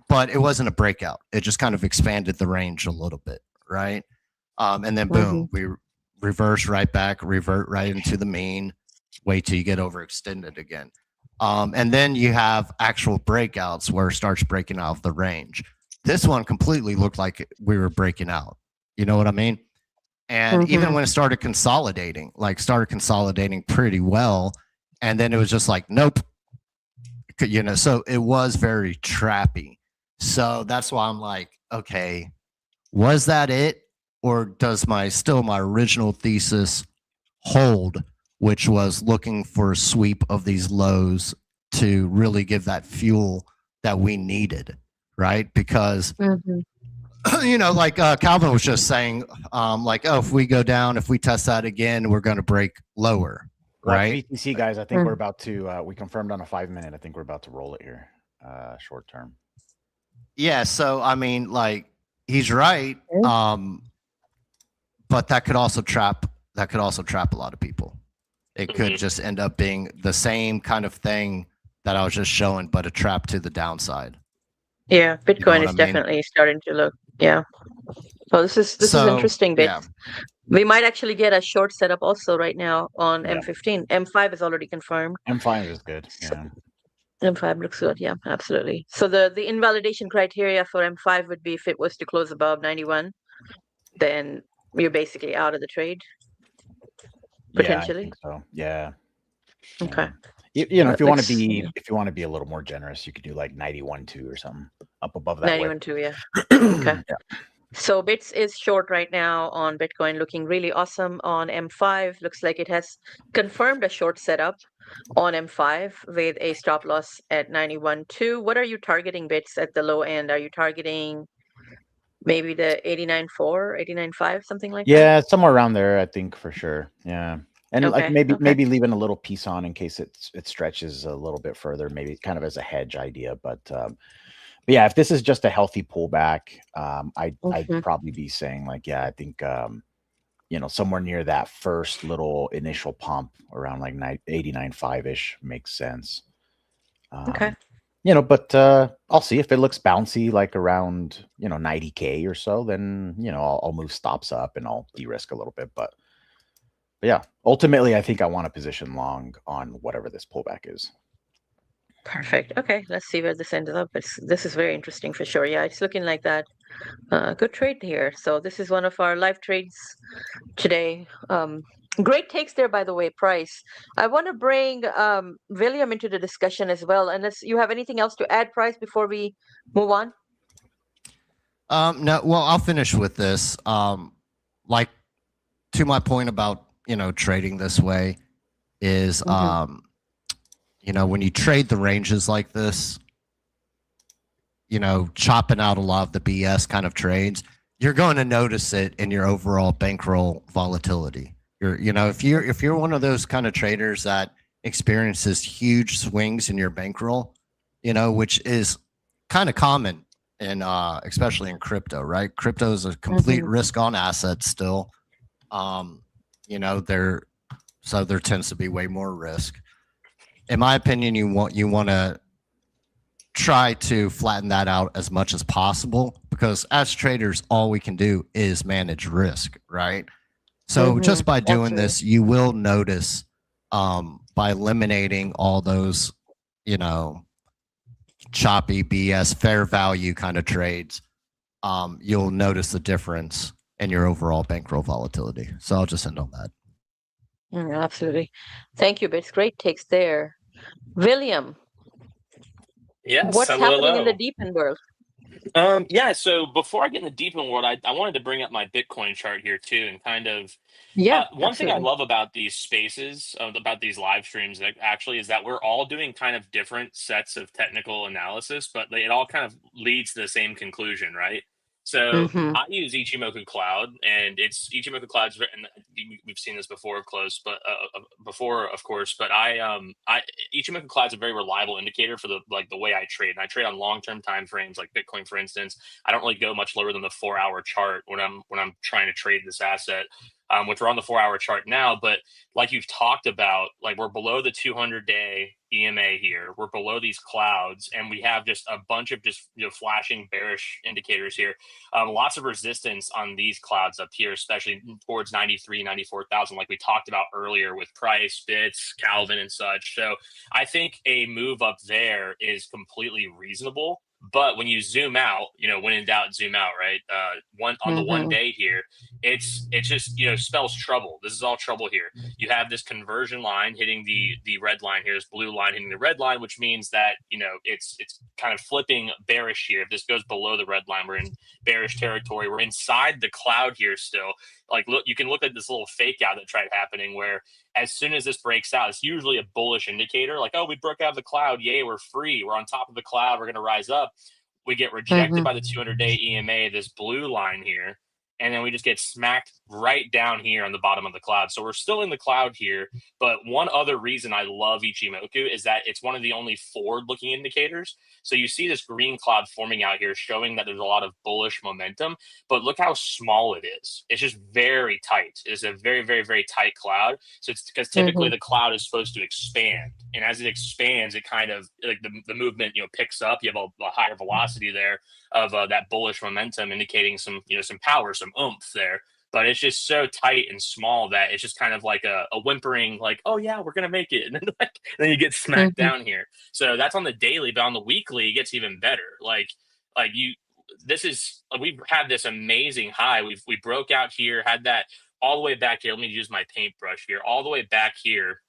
But it wasn't a breakout. It just kind of expanded the range a little bit, right? And then boom, we reverse right back, revert right into the mean. Wait till you get overextended again. And then you have actual breakouts where it starts breaking out of the range. This one completely looked like we were breaking out. You know what I mean? And even when it started consolidating pretty well. And then it was just like, nope. So it was very trappy. So that's why I'm like, okay, was that it? Or does my original thesis hold, which was looking for a sweep of these lows to really give that fuel that we needed, right? Because, like Calvin was just saying, if we go down, if we test that again, we're going to break lower, right? BTC guys, I think we're about to, we confirmed on a 5-minute. I think we're about to roll it here, short term. Yeah, so, I mean, he's right, but that could also trap a lot of people. It could just end up being the same kind of thing that I was just showing, but a trap to the downside. Yeah, Bitcoin is definitely starting to look. Yeah. Well, this is interesting. Bit. We might actually get a short setup also right now on M15. M5 is already confirmed. M5 is good. Yeah. M5 looks good. Yeah, absolutely. So the invalidation criteria for M5 would be if it was to close above 91, then you're basically out of the trade Yeah, I potentially. think so. Yeah. Okay. You know, if you want to Let's be a little more generous, you could do like 91.2 or something up above that way. 91.2, yeah. Okay. Yeah. So Bits is short right now on Bitcoin, looking really awesome on M5. Looks like it has confirmed a short setup on M5 with a stop loss at 91.2. What are you targeting, Bits, at the low end? Are you targeting maybe the 89.4, 89.5, something like that? Yeah, somewhere around there, I think for sure. Yeah. And like Okay. maybe leaving a little piece on in case it stretches a little bit further, maybe kind of as a hedge idea. But yeah, if this is just a healthy pullback, I'd Mhm. probably be saying like, yeah, I think you know, somewhere near that first little initial pump around like 89.5 ish makes sense. Okay. You know, but I'll see if it looks bouncy like around, you know, 90K or so, then, you know, I'll move stops up and I'll de-risk a little bit. But yeah, ultimately, I think I want to position long on whatever this pullback is. Perfect. Okay, let's see where this ends up. This is very interesting for sure. Yeah, it's looking like that. Good trade here. So this is one of our live trades today. Great takes there, by the way, Price. I want to bring William into the discussion as well. Unless you have anything else to add, Price, before we move on. No, well, I'll finish with this. Like to my point about, you know, trading this way is, you know, when you trade the ranges like this, you know, chopping out a lot of the BS kind of trades, you're going to notice it in your overall bankroll volatility. You know, if you're one of those kind of traders that experiences huge swings in your bankroll, you know, which is kind of common in especially in crypto, right? Crypto is a complete risk on asset still. You know, there tends to be way more risk. In my opinion, you want to try to flatten that out as much as possible, because as traders, all we can do is manage risk, right? So just by doing this, you will notice, by eliminating all those, you know, choppy BS fair value kind of trades, you'll notice the difference in your overall bankroll volatility. So I'll just end on that. Absolutely. Thank you, Bits. Great takes there. William, Yes, what's happening in the hello. deep end world? Yeah, so before I get in the deep end world, I wanted to bring up my Bitcoin chart here too, and kind of Yeah, one thing I absolutely. love about these spaces, about these live streams, actually, is that we're all doing kind of different sets of technical analysis, but it all kind of leads to the same conclusion, right? So Mm-hmm. I use Ichimoku Cloud, and it's Ichimoku Cloud's written. We've seen this before, close, but before, of course. But I Ichimoku Cloud's a very reliable indicator for the way I trade, and I trade on long term time frames, like Bitcoin, for instance. I don't really go much lower than the 4 hour chart when I'm trying to trade this asset. Which we're on the 4 hour chart now. But like you've talked about, like we're below the 200-day EMA here. We're below these clouds, and we have just a bunch of just flashing bearish indicators here. Lots of resistance on these clouds up here, especially towards 93, 94,000, like we talked about earlier with Price, Bits, Calvin, and such. So I think a move up there is completely reasonable. But when you zoom out, when in doubt, zoom out, right? One on the 1 day here, it just spells trouble. This is all trouble here. You have this conversion line hitting the red line here, this blue line hitting the red line, which means that it's kind of flipping bearish here. If this goes below the red line, we're in bearish territory. We're inside the cloud here still. Like, look, you can look at this little fake out that tried happening where as soon as this breaks out, it's usually a bullish indicator, like, oh, we broke out of the cloud, yay, we're free, we're on top of the cloud, we're going to rise up. We get rejected by the 200-day EMA, this blue line here, and then we just get smacked right down here on the bottom of the cloud. So we're still in the cloud here. But one other reason I love Ichimoku is that it's one of the only forward-looking indicators. So you see this green cloud forming out here, showing that there's a lot of bullish momentum. But look how small it is. It's just very tight. It's a very, very, very tight cloud. So it's because typically the cloud is supposed to expand. And as it expands, it kind of, like the movement, picks up. You have a higher velocity there of that bullish momentum, indicating some power, some oomph there. but it's just so tight and small that it's just kind of like a whimpering, like, oh yeah, we're gonna make it, and then then you get smacked down here. So that's on the daily, but on the weekly, it gets even better. Like you, this is we've had this amazing high. We broke out here, had that all the way back here. Let me use my paintbrush here, all the way back here.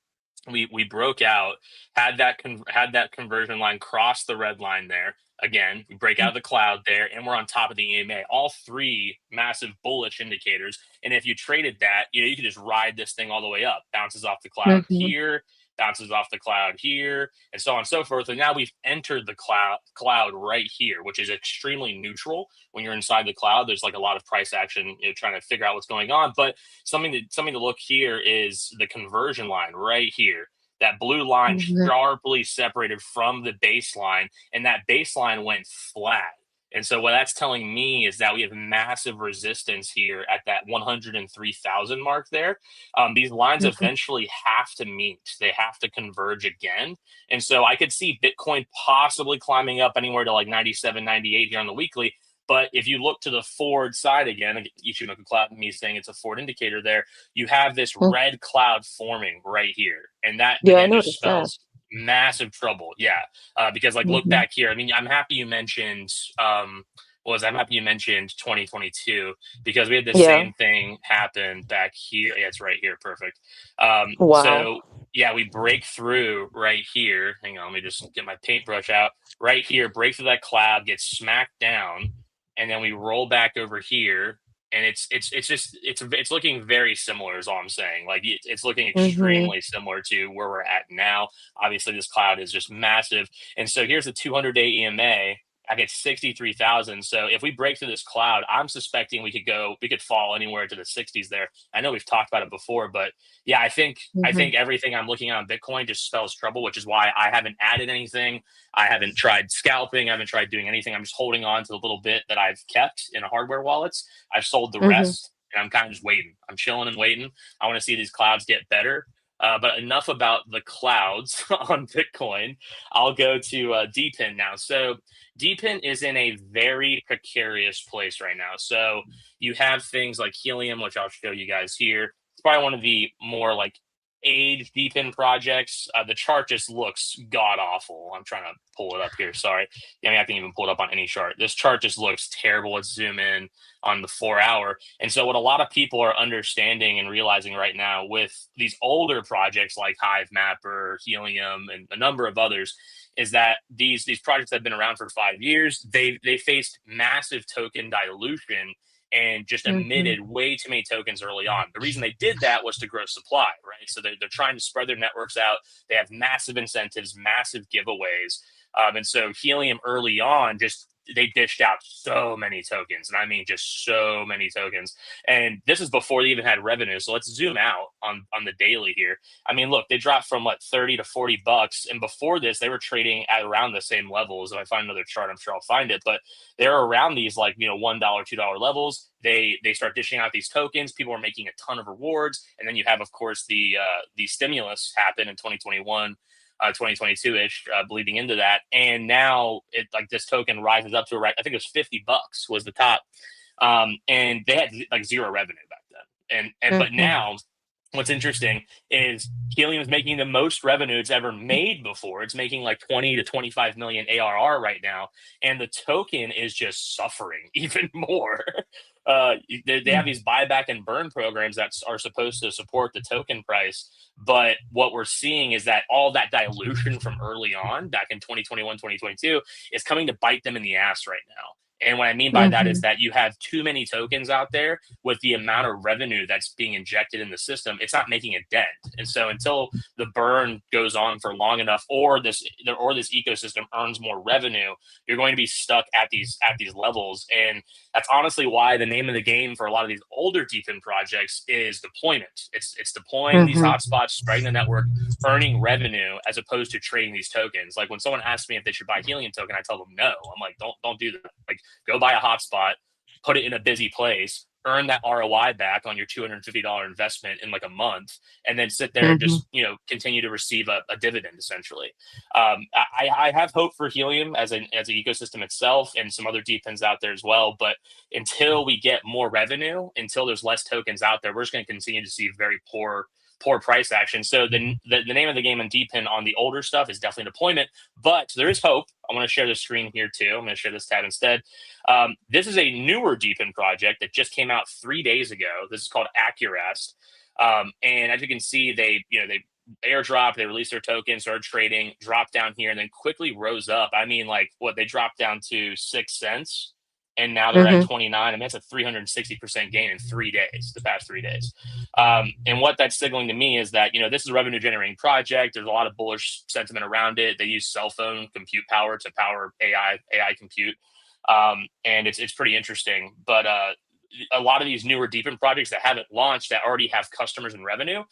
We broke out, had that conversion line cross the red line there. Again, we break out of the cloud there, and we're on top of the EMA. All three massive bullish indicators. And if you traded that, you could just ride this thing all the way up. Bounces off the cloud here, bounces off the cloud here, and so on and so forth. And now we've entered the cloud right here, which is extremely neutral. When you're inside the cloud, there's like a lot of price action, trying to figure out what's going on. But something to look here is the conversion line right here. That blue line sharply separated from the baseline, and that baseline went flat. And so what that's telling me is that we have massive resistance here at that 103,000 mark there. These lines eventually have to meet. They have to converge again. And so I could see Bitcoin possibly climbing up anywhere to like 97, 98 here on the weekly. But if you look to the forward side again, Ichimoku Cloud, me saying it's a forward indicator there, you have this red cloud forming right here. And that again just spells massive trouble. Yeah. Because like look back here. I mean, I'm happy you mentioned I'm happy you mentioned 2022 because we had the same thing happen back here. Yeah, it's right here. Perfect. So yeah, we break through right here. Hang on, let me just get my paintbrush out. Right here, break through that cloud, get smacked down, and then we roll back over here, and it's looking very similar is all I'm saying. Like it's looking extremely similar to where we're at now. Obviously this cloud is just massive. And so here's the 200-day EMA. I get 63,000. So if we break through this cloud, I'm suspecting we could fall anywhere to the 60s there. I know we've talked about it before, but yeah, I think everything I'm looking at on Bitcoin just spells trouble, which is why I haven't added anything. I haven't tried scalping. I haven't tried doing anything. I'm just holding on to the little bit that I've kept in hardware wallets. I've sold the rest, and I'm kind of just waiting. I'm chilling and waiting. I want to see these clouds get better. But enough about the clouds on Bitcoin. I'll go to DPIN now. So DPIN is in a very precarious place right now. So you have things like Helium, which I'll show you guys here. It's probably one of the more like age DPIN projects. The chart just looks god awful. I'm trying to pull it up here. Sorry. I mean, I can even pull it up on any chart. This chart just looks terrible. Let's zoom in on the 4 hour. And so what a lot of people are understanding and realizing right now with these older projects like Hive Mapper, Helium, and a number of others is that these projects have been around for 5 years. They faced massive token dilution and just emitted way too many tokens early on. The reason they did that was to grow supply, right? So they're trying to spread their networks out. They have massive incentives, massive giveaways. And so Helium early on they dished out so many tokens, and I mean just so many tokens. And this is before they even had revenue. So let's zoom out on the daily here. I mean, look, they dropped from what, 30 to 40 bucks, and before this they were trading at around the same levels. If I find another chart, I'm sure I'll find it, but they're around these like, $1, $2 levels. They start dishing out these tokens. People are making a ton of rewards, and then you have, of course, the stimulus happen in 2021. 2022-ish, bleeding into that, and now this token rises up to I think it was $50 was the top, and they had like zero revenue back then, and but now what's interesting is Helium is making the most revenue it's ever made before. It's making like 20 to 25 million ARR right now, and the token is just suffering even more. They have these buyback and burn programs that are supposed to support the token price. But what we're seeing is that all that dilution from early on, back in 2021, 2022, is coming to bite them in the ass right now. And what I mean by that is that you have too many tokens out there with the amount of revenue that's being injected in the system. It's not making a dent. And so until the burn goes on for long enough, or this ecosystem earns more revenue, you're going to be stuck at these levels. And that's honestly why the name of the game for a lot of these older DeFi projects is deployment. It's deploying these hotspots, spreading the network, earning revenue, as opposed to trading these tokens. Like when someone asks me if they should buy Helium token, I tell them no. I'm like, don't do that. Like, go buy a hotspot, put it in a busy place, earn that ROI back on your $250 investment in like a month, and then sit there and just, continue to receive a dividend essentially. I have hope for Helium as an ecosystem itself and some other DeFins out there as well. But until we get more revenue, until there's less tokens out there, we're just going to continue to see very poor price action. So the name of the game in DePIN on the older stuff is definitely deployment, but there is hope. I want to share the screen here too. I'm going to share this tab instead. This is a newer DePIN project that just came out 3 days ago. This is called Accurest. And as you can see, they airdrop, they released their token, started trading, dropped down here, and then quickly rose up. I mean, like they dropped down to 6 cents. And now they're at 29. I mean, that's a 360% gain in 3 days, the past 3 days. And what that's signaling to me is that, this is a revenue generating project. There's a lot of bullish sentiment around it. They use cell phone compute power to power AI compute. And it's pretty interesting. But a lot of these newer DePIN projects that haven't launched, that already have customers and revenue,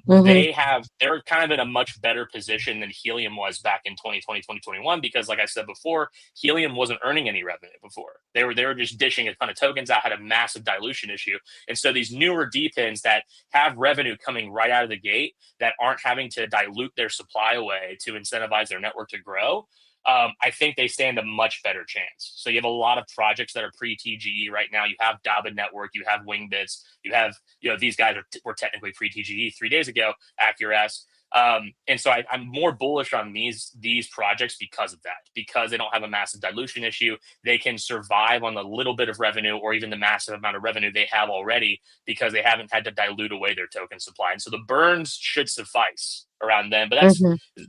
they're kind of in a much better position than Helium was back in 2020, 2021, because like I said before, Helium wasn't earning any revenue before. They were just dishing a ton of tokens out, had a massive dilution issue. And so these newer DePINs that have revenue coming right out of the gate, that aren't having to dilute their supply away to incentivize their network to grow, I think they stand a much better chance. So you have a lot of projects that are pre-TGE right now. You have Dabbit Network, you have Wingbits, you have, these guys were technically pre-TGE 3 days ago, Accurest. And so I'm more bullish on these projects because of that, because they don't have a massive dilution issue. They can survive on the little bit of revenue or even the massive amount of revenue they have already, because they haven't had to dilute away their token supply. And so the burns should suffice around them. But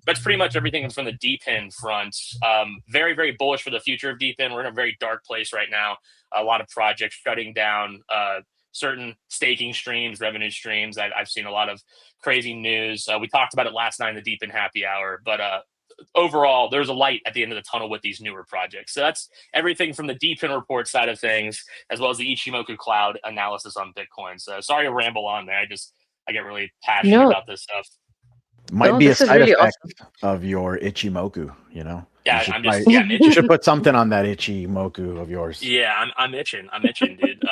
that's pretty much everything from the DePIN front. Very, very bullish for the future of DePIN. We're in a very dark place right now. A lot of projects shutting down certain staking streams, revenue streams. I've seen a lot of crazy news. We talked about it last night in the DePIN happy hour, but overall, there's a light at the end of the tunnel with these newer projects. So that's everything from the DePIN report side of things, as well as the Ichimoku Cloud analysis on Bitcoin. So sorry to ramble on there. I get really passionate about this stuff. Might be a side effect of your Ichimoku, Yeah, you should put something on that Ichimoku of yours. Yeah, I'm itching, dude.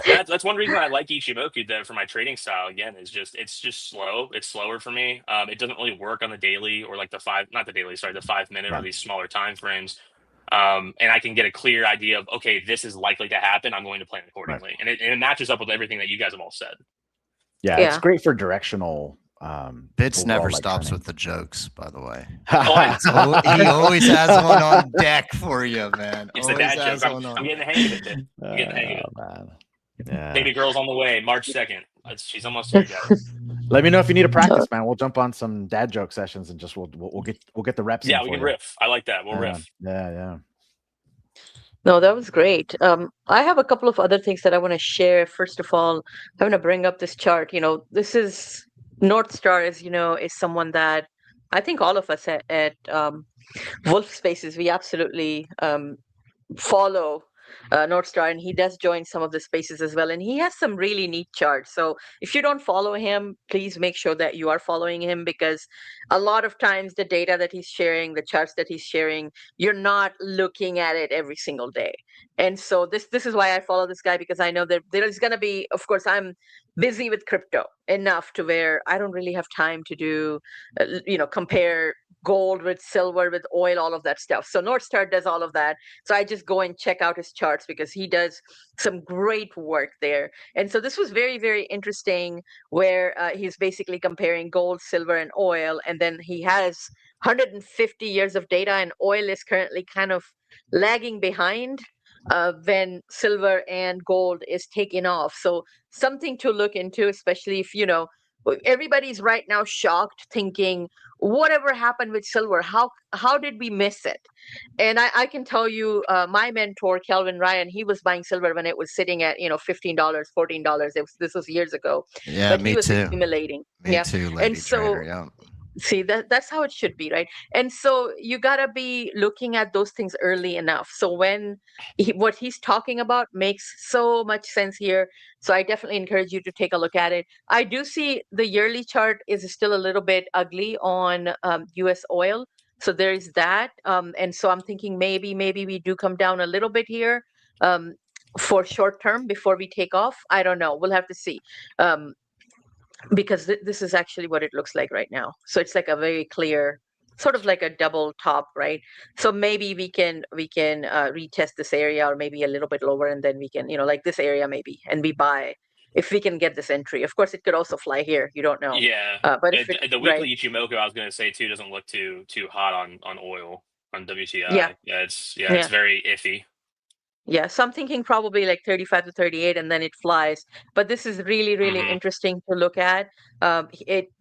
That's one reason I like Ichimoku though, for my trading style. Again, it's just slow. It's slower for me. It doesn't really work on the daily or like the 5 minute or these smaller time frames. And I can get a clear idea of, okay, this is likely to happen. I'm going to plan accordingly, and it matches up with everything that you guys have all said. Yeah, it's great for directional. Bits never stops with the jokes, by the way. He always has one on deck for you, man. It's the dad joke. I'm getting the hang of it, dude. I'm getting the hang of it. Man. Yeah. Baby girl's on the way, March 2nd. She's almost here, guys. Let me know if you need a practice, man. We'll jump on some dad joke sessions and just we'll get the reps. Yeah, we can riff. I like that. We'll riff. Yeah. No, that was great. I have a couple of other things that I want to share. First of all, I want to bring up this chart. This is North Star, is someone that I think all of us at Wolf Spaces, we absolutely follow North Star, and he does join some of the spaces as well, and he has some really neat charts. So if you don't follow him, please make sure that you are following him, because a lot of times the data that he's sharing, the charts that he's sharing, you're not looking at it every single day. And so this is why I follow this guy, because I know that there is going to be, of course, I'm busy with crypto enough to where I don't really have time to do compare gold with silver, with oil, all of that stuff. So North Star does all of that. So I just go and check out his charts, because he does some great work there. And so this was very, very interesting, where he's basically comparing gold, silver, and oil. And then he has 150 years of data, and oil is currently kind of lagging behind when silver and gold is taking off. So something to look into, especially if, everybody's right now shocked, thinking, whatever happened with silver? How did we miss it? And I can tell you, my mentor, Kelvin Ryan, he was buying silver when it was sitting at, $15, $14. This was years ago. Yeah, but me he was too. Accumulating. Me too, lady and so, trader, yeah. See, that's how it should be, right? And so you gotta be looking at those things early enough. So when what he's talking about makes so much sense here. So I definitely encourage you to take a look at it. I do see the yearly chart is still a little bit ugly on US oil. So there is that. And so I'm thinking maybe we do come down a little bit here. for short term before we take off. I don't know. We'll have to see. Because this is actually what it looks like right now. So it's like a very clear, sort of like a double top, right? So maybe we can retest this area, or maybe a little bit lower, and then we can, like this area maybe, and we buy if we can get this entry. Of course, it could also fly here. You don't know. Yeah, But if the right, weekly Ichimoku, I was going to say too, doesn't look too hot on oil on WTI. yeah, It's yeah. very iffy. Yeah, so I'm thinking probably like 35 to 38, and then it flies. But this is really, really Mhm. interesting to look at.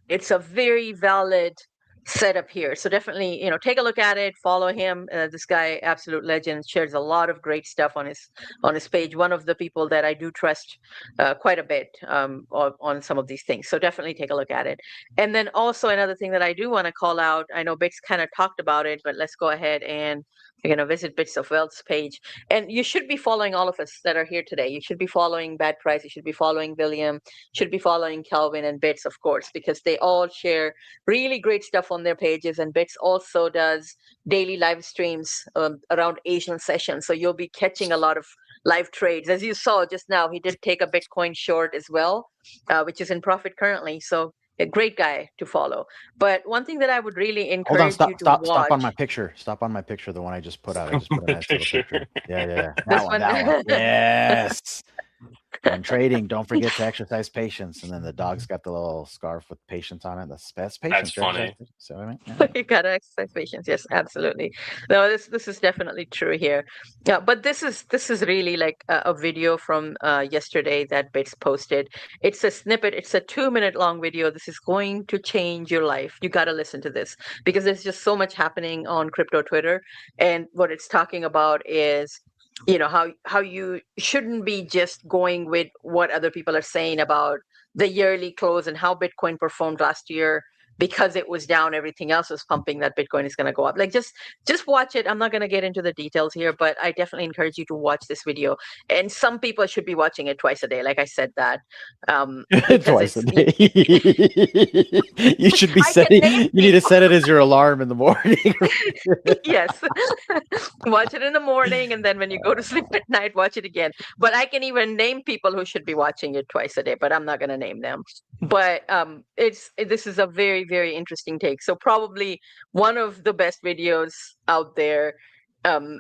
It's a very valid setup here. So definitely, take a look at it. Follow him. This guy, absolute legend, shares a lot of great stuff on his page. One of the people that I do trust quite a bit on some of these things. So definitely take a look at it. And then also another thing that I do want to call out. I know Bits kind of talked about it, but let's go ahead and visit Bits of Wealth's page. And you should be following all of us that are here today. You should be following Bad Price. You should be following William. Should be following Calvin and Bits, of course, because they all share really great stuff on their pages. And Bits also does daily live streams around Asian sessions. So you'll be catching a lot of live trades. As you saw just now, he did take a Bitcoin short as well, which is in profit currently. So a great guy to follow. But one thing that I would really Hold on, encourage you stop, to stop on my watch. picture. Stop on my picture, the one I just put out. I just put a My nice little picture. Yeah. This That one. one. Yes. When trading, don't forget to exercise patience. And then the dog's got the little scarf with patience on it. That's patience. funny. Exercise patience. So, I mean, yeah. You gotta exercise patience. Yes, absolutely. No, this is definitely true here. Yeah, but this is really like a video from yesterday that Bits posted. It's a snippet. It's a 2-minute long video. This is going to change your life. You gotta listen to this because there's just so much happening on crypto Twitter, and what it's talking about is how you shouldn't be just going with what other people are saying about the yearly close and how Bitcoin performed last year. Because it was down, everything else was pumping that Bitcoin is going to go up. Like just watch it. I'm not going to get into the details here, but I definitely encourage you to watch this video. And some people should be watching it twice a day. Like I said that. Twice a day. You should be I can setting. name You need to people. set it as your alarm in the morning. Yes. Watch it in the morning, and then when you go to sleep at night, watch it again. But I can even name people who should be watching it twice a day, but I'm not going to name them. But this is a very, very interesting take. So probably one of the best videos out there.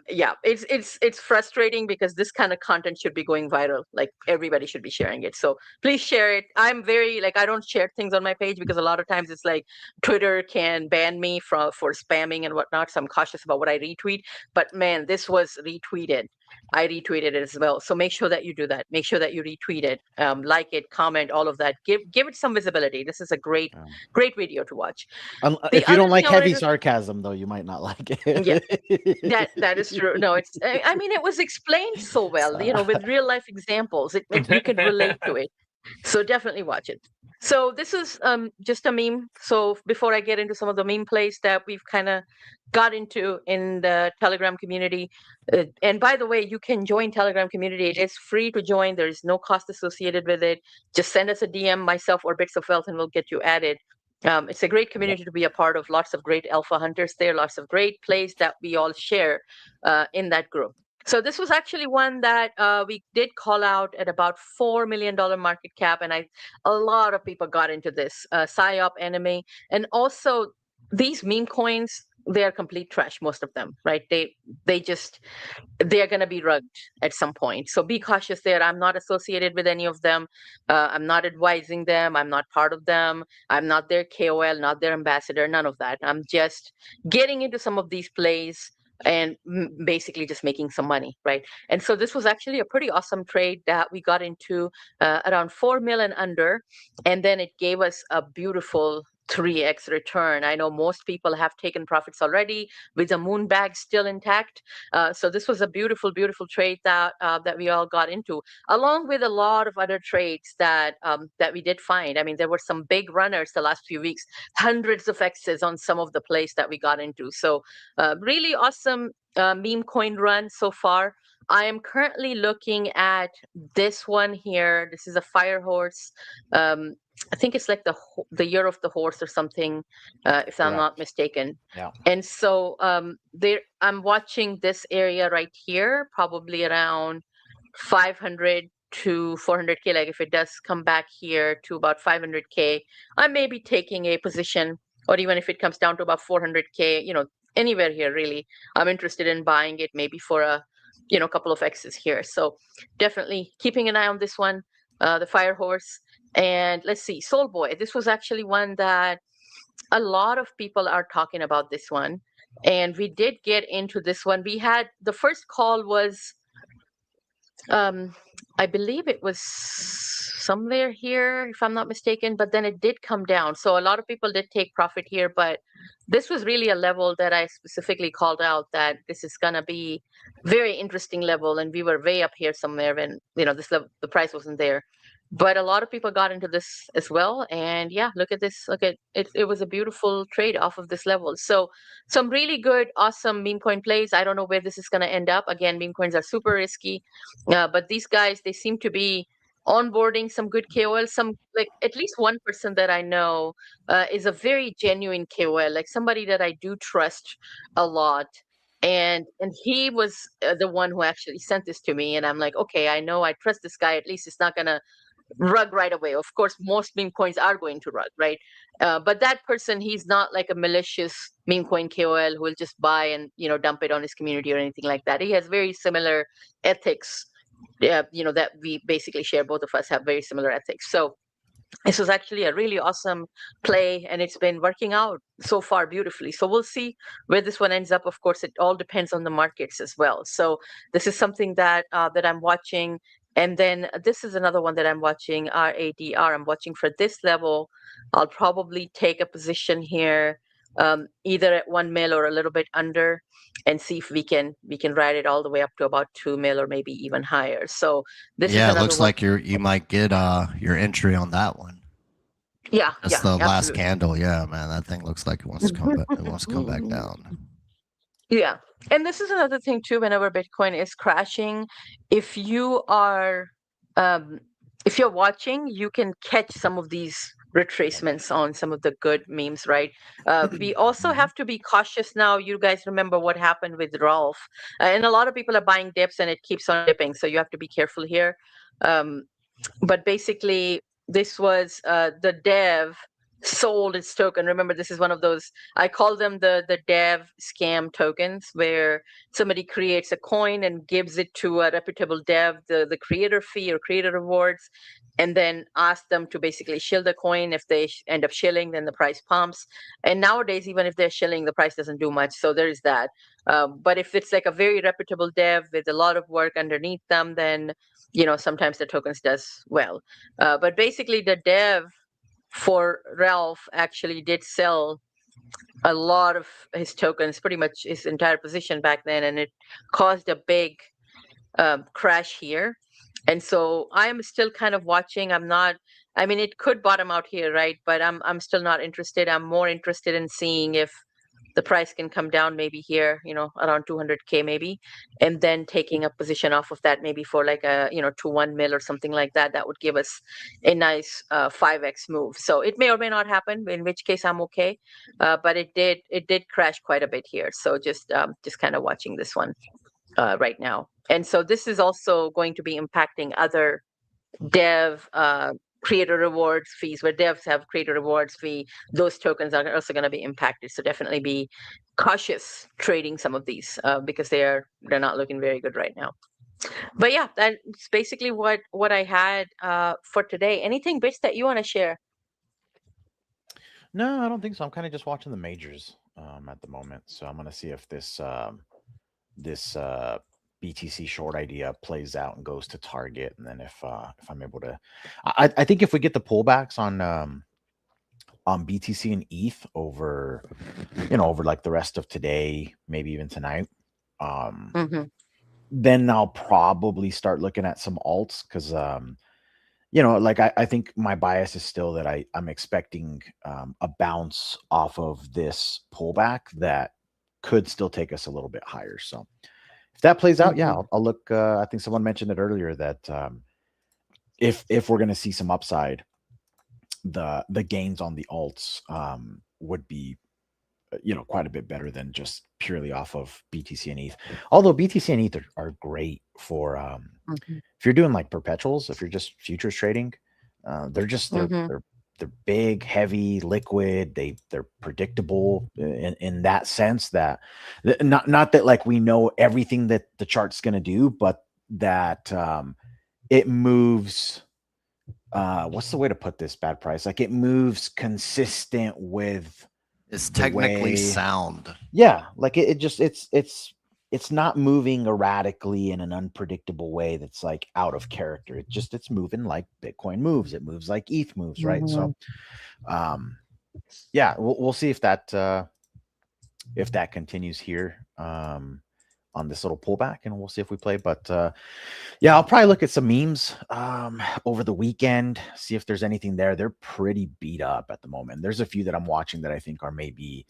Yeah, it's frustrating because this kind of content should be going viral. Like everybody should be sharing it. So please share it. I'm very I don't share things on my page because a lot of times it's like Twitter can ban me for spamming and whatnot. So I'm cautious about what I retweet. But man, this was retweeted. I retweeted it as well. So make sure that you do that. Make sure that you retweet it, like it, comment, all of that. Give it some visibility. This is a great video to watch. If you don't like heavy to... sarcasm, though, you might not like it. Yeah, that is true. No, it's. I mean, it was explained so well. With real life examples, you could relate to it. So definitely watch it. So this is just a meme. So before I get into some of the meme plays that we've kind of got into in the Telegram community, and by the way, you can join Telegram community. It is free to join. There is no cost associated with it. Just send us a DM, myself or Bits of Wealth, and we'll get you added. It's a great community to be a part of. Lots of great alpha hunters there. Lots of great plays that we all share in that group. So this was actually one that we did call out at about $4 million market cap, and a lot of people got into this psyop anime, and also these meme coins. They are complete trash, most of them, right? They're going to be rugged at some point. So be cautious there. I'm not associated with any of them. I'm not advising them. I'm not part of them. I'm not their KOL, not their ambassador, none of that. I'm just getting into some of these plays and basically just making some money, right? And so this was actually a pretty awesome trade that we got into around 4 million under, and then it gave us a beautiful 3x return. I know most people have taken profits already with the moon bag still intact. So this was a beautiful, beautiful trade that we all got into, along with a lot of other trades that we did find. I mean, there were some big runners the last few weeks, hundreds of X's on some of the plays that we got into. So really awesome meme coin run so far. I am currently looking at this one here. This is a fire horse. I think it's like the year of the horse or something, if I'm not mistaken. Yeah. And so I'm watching this area right here, probably around 500 to 400K. Like if it does come back here to about 500K, I may be taking a position, or even if it comes down to about 400K, anywhere here really, I'm interested in buying it maybe for a, couple of X's here. So definitely keeping an eye on this one, the Fire Horse. And let's see, Soul Boy. This was actually one that a lot of people are talking about this one. And we did get into this one. We had the first call was, I believe it was somewhere here, if I'm not mistaken, but then it did come down. So a lot of people did take profit here, but this was really a level that I specifically called out that this is going to be very interesting level. And we were way up here somewhere when, this level, the price wasn't there. But a lot of people got into this as well. And yeah, look at this. Look at it. It was a beautiful trade off of this level. So some really good, awesome meme coin plays. I don't know where this is going to end up. Again, meme coins are super risky. But these guys, they seem to be onboarding some good KOL. Some, like at least one person that I know is a very genuine KOL, like somebody that I do trust a lot. And he was the one who actually sent this to me. And I'm like, okay, I know I trust this guy. At least it's not going to rug right away. Of course, most meme coins are going to rug, right? But that person, he's not like a malicious meme coin KOL who will just buy and dump it on his community or anything like that. He has very similar ethics. That we basically share. Both of us have very similar ethics. So this was actually a really awesome play, and it's been working out so far beautifully. So we'll see where this one ends up. Of course, it all depends on the markets as well. So this is something that that I'm watching. And then this is another one that I'm watching, RADR. I'm watching for this level. I'll probably take a position here, either at 1 mil or a little bit under, and see if we can ride it all the way up to about 2 mil or maybe even higher. So this is Yeah, it another looks one. like you might get your entry on that one. Yeah, That's yeah, the last absolutely. candle. Yeah, man, that thing looks like it wants to come back. It wants to come back down. Yeah. And this is another thing too, whenever Bitcoin is crashing, if you are if you're watching, you can catch some of these retracements on some of the good memes, right? We also have to be cautious now. You guys remember what happened with Rolf. And a lot of people are buying dips and it keeps on dipping. So you have to be careful here. But basically, this was the dev sold its token. Remember, this is one of those, I call them the dev scam tokens, where somebody creates a coin and gives it to a reputable dev, the creator fee or creator rewards, and then ask them to basically shill the coin. If they end up shilling, then the price pumps. And nowadays, even if they're shilling, the price doesn't do much. So there is that. But if it's like a very reputable dev with a lot of work underneath them, then sometimes the tokens does well. But basically, the dev for Ralph actually did sell a lot of his tokens, pretty much his entire position back then, and it caused a big crash here. And so I'm still kind of watching. I mean, it could bottom out here, right? But I'm still not interested. I'm more interested in seeing if the price can come down maybe here, around 200K maybe, and then taking a position off of that maybe for like a, to 1 mil or something like that. That would give us a nice 5x move. So it may or may not happen, in which case I'm okay. But it did crash quite a bit here. So just kind of watching this one right now. And so this is also going to be impacting other dev creator rewards fees, where devs have creator rewards fee. Those tokens are also going to be impacted. So definitely be cautious trading some of these because they're not looking very good right now. But yeah, that's basically what I had for today. Anything, Bits, that you want to share? No, I don't think so. I'm kind of just watching the majors at the moment. So I'm going to see if this BTC short idea plays out and goes to target, and then if I'm able to, I think if we get the pullbacks on BTC and ETH over, over like the rest of today, maybe even tonight, then I'll probably start looking at some alts because like I think my bias is still that I'm expecting a bounce off of this pullback that could still take us a little bit higher. So if that plays out, yeah, I'll look. I think someone mentioned it earlier that if we're going to see some upside, the gains on the alts would be quite a bit better than just purely off of BTC and ETH. Although BTC and ETH are great for if you're doing like perpetuals, if you're just futures trading, they're just they're big, heavy, liquid. They're predictable in that sense that not that like we know everything that the chart's going to do, but that it moves. What's the way to put this, Bad Price? Like it moves consistent with. It's technically way, sound. Yeah, like it just it's not moving erratically in an unpredictable way that's like out of character. It's moving like Bitcoin moves. It moves like ETH moves, right? So yeah, we'll see if that continues here on this little pullback, and we'll see if we play. But yeah, I'll probably look at some memes over the weekend, see if there's anything there. They're pretty beat up at the moment. There's a few that I'm watching that I think are maybe,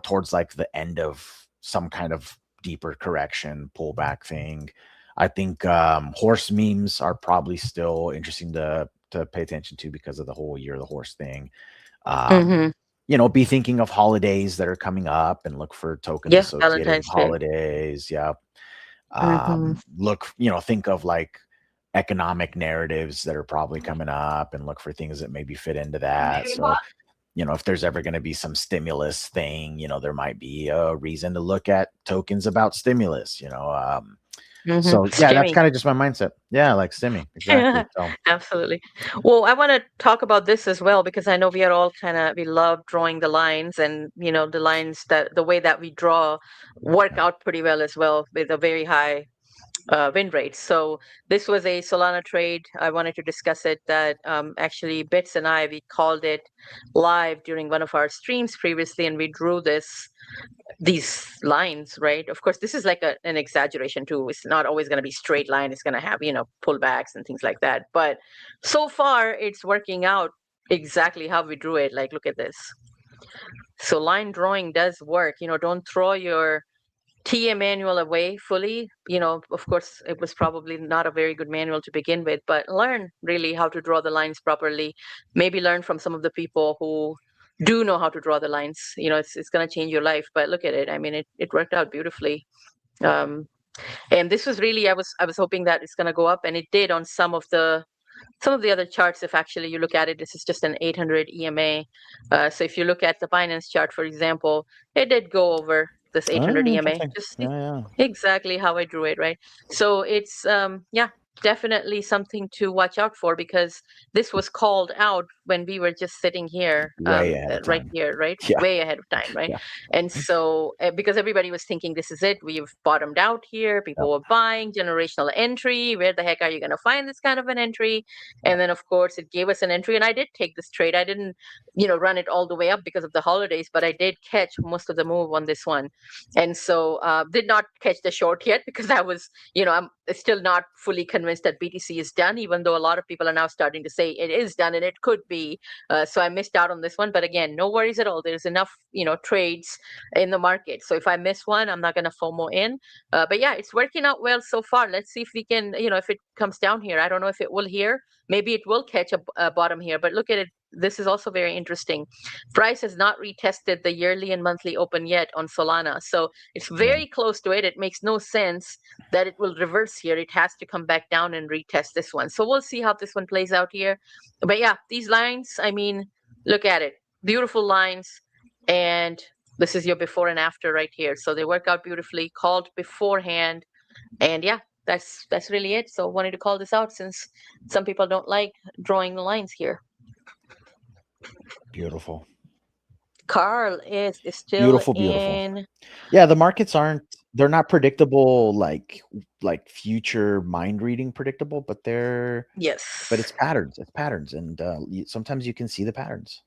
towards like the end of some kind of deeper correction pullback thing. I think horse memes are probably still interesting to pay attention to because of the whole year of the horse thing. Be thinking of holidays that are coming up and look for tokens associated with holidays. Yeah. Look, think of like economic narratives that are probably coming up and look for things that maybe fit into that. So, if there's ever going to be some stimulus thing, there might be a reason to look at tokens about stimulus, So yeah, that's kind of just my mindset. Yeah, like stimming. Exactly. So. Absolutely. Well, I want to talk about this as well, because I know we are all we love drawing the lines, and the lines that the way that we draw work out pretty well as well with a very high win rate. So this was a Solana trade. I wanted to discuss it that actually Bits and we called it live during one of our streams previously, and we drew these lines, right? Of course, this is like an exaggeration too. It's not always going to be straight line. It's going to have, pullbacks and things like that. But so far it's working out exactly how we drew it. Like, look at this. So line drawing does work. Don't throw your TA manual away fully. Of course, it was probably not a very good manual to begin with, but learn really how to draw the lines properly. Maybe learn from some of the people who do know how to draw the lines. It's going to change your life. But look at it. I mean, it worked out beautifully. And this was really, I was hoping that it's going to go up, and it did on some of the other charts. If actually you look at it, this is just an 800 EMA. So if you look at the Binance chart, for example, it did go over this 800 EMA, just exactly how I drew it, right? So it's definitely something to watch out for, because this was called out when we were just sitting here right here, right? Way ahead of time, right? And so because everybody was thinking this is it, we've bottomed out here, people were buying, generational entry, where the heck are you going to find this kind of an entry? And then of course it gave us an entry, and I did take this trade. I didn't run it all the way up because of the holidays, but I did catch most of the move on this one. And so did not catch the short yet, because I was, I'm still not fully convinced that BTC is done, even though a lot of people are now starting to say it is done and it could be. So I missed out on this one. But again, no worries at all. There's enough, trades in the market. So if I miss one, I'm not going to FOMO in. But yeah, it's working out well so far. Let's see if we can, if it comes down here. I don't know if it will here. Maybe it will catch a bottom here. But look at it. This is also very interesting. Price has not retested the yearly and monthly open yet on Solana. So it's very close to it. It makes no sense that it will reverse here. It has to come back down and retest this one. So we'll see how this one plays out here. But yeah, these lines, I mean, look at it. Beautiful lines. And this is your before and after right here. So they work out beautifully, called beforehand. And yeah, that's really it. So wanted to call this out since some people don't like drawing the lines here. Beautiful. Carl is still in. Yeah, the markets they're not predictable like future mind reading predictable, but they're but it's patterns. It's patterns, and sometimes you can see the patterns.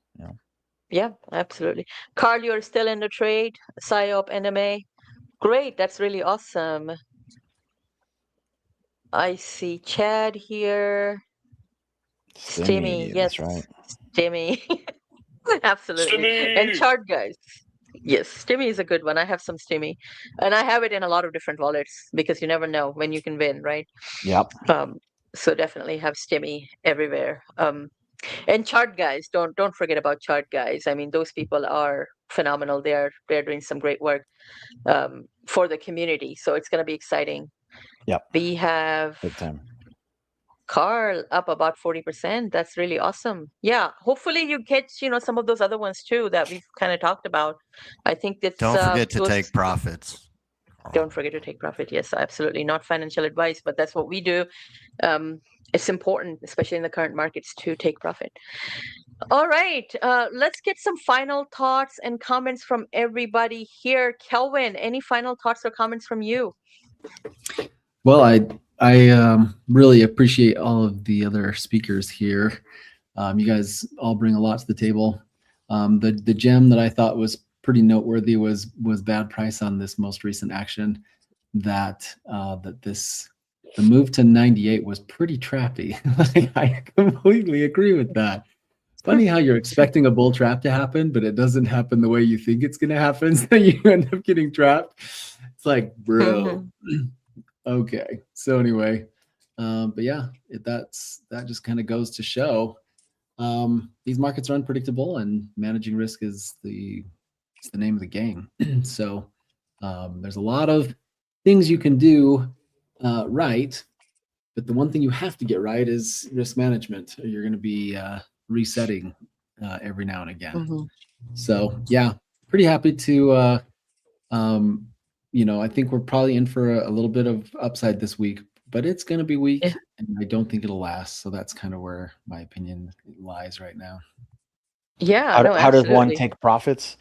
Yeah, absolutely. Carl, you're still in the trade, PSYOP, NMA. Great, that's really awesome. I see Chad here. Stimmy, yes, right. Stimmy. Absolutely. Stimmy! And chart guys. Yes, Stimmy is a good one. I have some Stimmy, and I have it in a lot of different wallets, because you never know when you can win, right? Yep. So definitely have Stimmy everywhere. And chart guys, don't forget about chart guys. I mean, those people are phenomenal. They're doing some great work for the community. So it's going to be exciting. Yep. We have Big time. Carl up about 40%. That's really awesome. Yeah. Hopefully you get, some of those other ones too that we've kind of talked about. I think that's Don't forget to those. take profits. Don't forget to take profit. Yes, absolutely. Not financial advice, but that's what we do. It's important, especially in the current markets, to take profit. All right. Let's get some final thoughts and comments from everybody here. Kelvin, any final thoughts or comments from you? Well, I really appreciate all of the other speakers here. You guys all bring a lot to the table. The gem that I thought was pretty noteworthy was bad price on this most recent action. The move to 98 was pretty trappy. I completely agree with that. It's funny how you're expecting a bull trap to happen, but it doesn't happen the way you think it's going to happen. So you end up getting trapped. It's like, bro. Okay. So anyway, but yeah, that just kind of goes to show these markets are unpredictable, and managing risk is the name of the game. So there's a lot of things you can do right, but the one thing you have to get right is risk management, or you're going to be resetting every now and again. So yeah, pretty happy to I think we're probably in for a little bit of upside this week, but it's going to be weak, and I don't think it'll last. So that's kind of where my opinion lies right now. Yeah. How does one Absolutely. take profits?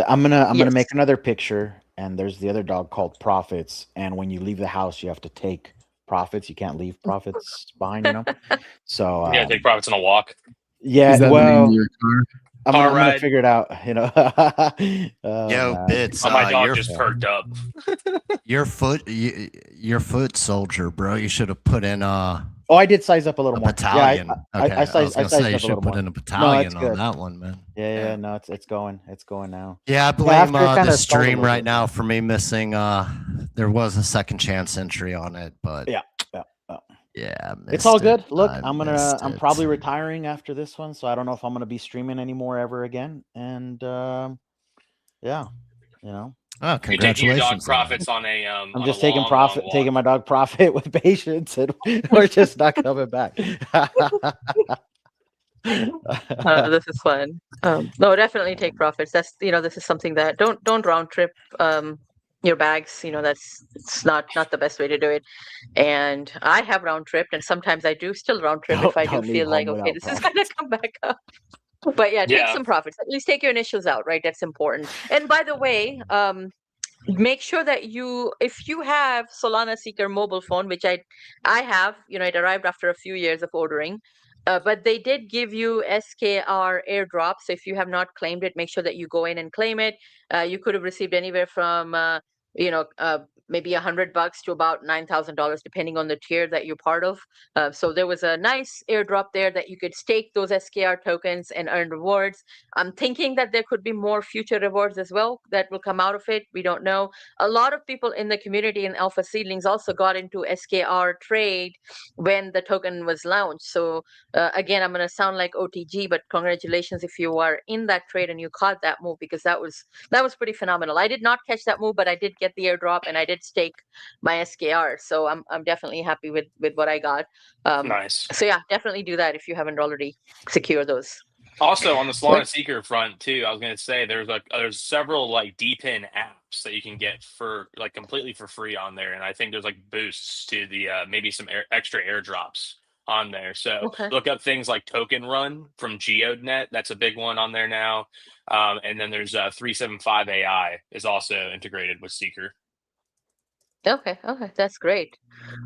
I'm gonna Yes. make another picture, and there's the other dog called Profits. And when you leave the house, you have to take profits. You can't leave profits behind, So Yeah, take profits on a walk. yeah, Is that the name of your car? I'm Car gonna ride. figure it out. Oh, Yo, man. Bits. Oh, my dog your just perked up. your foot soldier, bro. You should have put in Oh, I did size up a little a more. battalion. Yeah, Okay, I sized you up a should little put more. in a battalion on good. that one, man. Yeah, no, it's going now. Yeah, I blame after it kinda the stalled a stream little right bit. now for me missing. There was a second chance entry on it, but Yeah. I It's all missed it. good. Look, I I'm missed it. probably retiring after this one, so I don't know if I'm gonna be streaming anymore ever again. And yeah, Oh, You're taking your dog congratulations! profits on a I'm just taking profit, long taking walk. my dog profit with patience, and we're just not coming back. This is fun. No, definitely take profits. That's this is something that don't round trip your bags. It's not the best way to do it. And I have round tripped, and sometimes I do still round trip if I do Don't leave feel like, home okay, without this is gonna profits. come back up. But yeah, take Yeah. some profits. At least take your initials out, right? That's important. And by the way, make sure that if you have Solana Seeker mobile phone, which I have, it arrived after a few years of ordering. But they did give you SKR airdrop. So if you have not claimed it, make sure that you go in and claim it. You could have received anywhere from maybe $100 to about $9,000, depending on the tier that you're part of. So there was a nice airdrop there that you could stake those SKR tokens and earn rewards. I'm thinking that there could be more future rewards as well that will come out of it. We don't know. A lot of people in the community in Alpha Seedlings also got into SKR trade when the token was launched. So again, I'm going to sound like OTG, but congratulations if you are in that trade and you caught that move, because that was pretty phenomenal. I did not catch that move, but I did get the airdrop and I did stake my SKR. So I'm definitely happy with what I got. Nice. So yeah, definitely do that if you haven't already secured those. Also on the Solana Seeker front too, I was gonna say there's several like DPIN apps that you can get for like completely for free on there, and I think there's like boosts to the maybe some extra airdrops on there. So look up things like Token Run from GeoDNet. That's a big one on there now. And then there's 375 AI is also integrated with Seeker. Okay, that's great.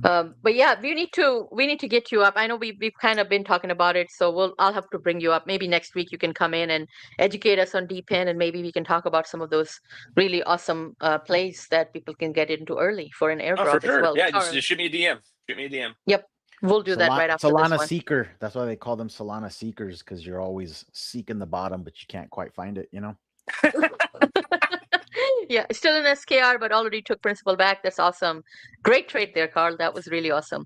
But yeah, we need to get you up. I know we've kind of been talking about it, so I'll have to bring you up. Maybe next week you can come in and educate us on DPIN, and maybe we can talk about some of those really awesome plays that people can get into early for an airdrop For sure. as well. Yeah, just shoot me a DM. Shoot me a DM. Yep, we'll do that right after Solana this one. Seeker. That's why they call them Solana Seekers, because you're always seeking the bottom, but you can't quite find it. Yeah, still in SKR, but already took principal back. That's awesome. Great trade there, Carl. That was really awesome.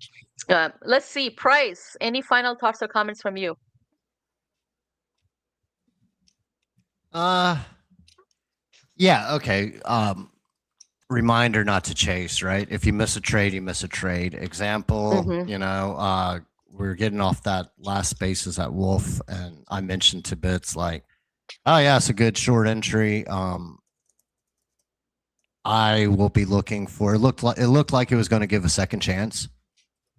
Let's see. Price, any final thoughts or comments from you? Yeah, okay. reminder not to chase, right? If you miss a trade, you miss a trade. Example, Mhm. we're getting off that last spaces at Wolf, and I mentioned to Bits like, oh yeah, it's a good short entry. I will be looking for. It looked like it was going to give a second chance,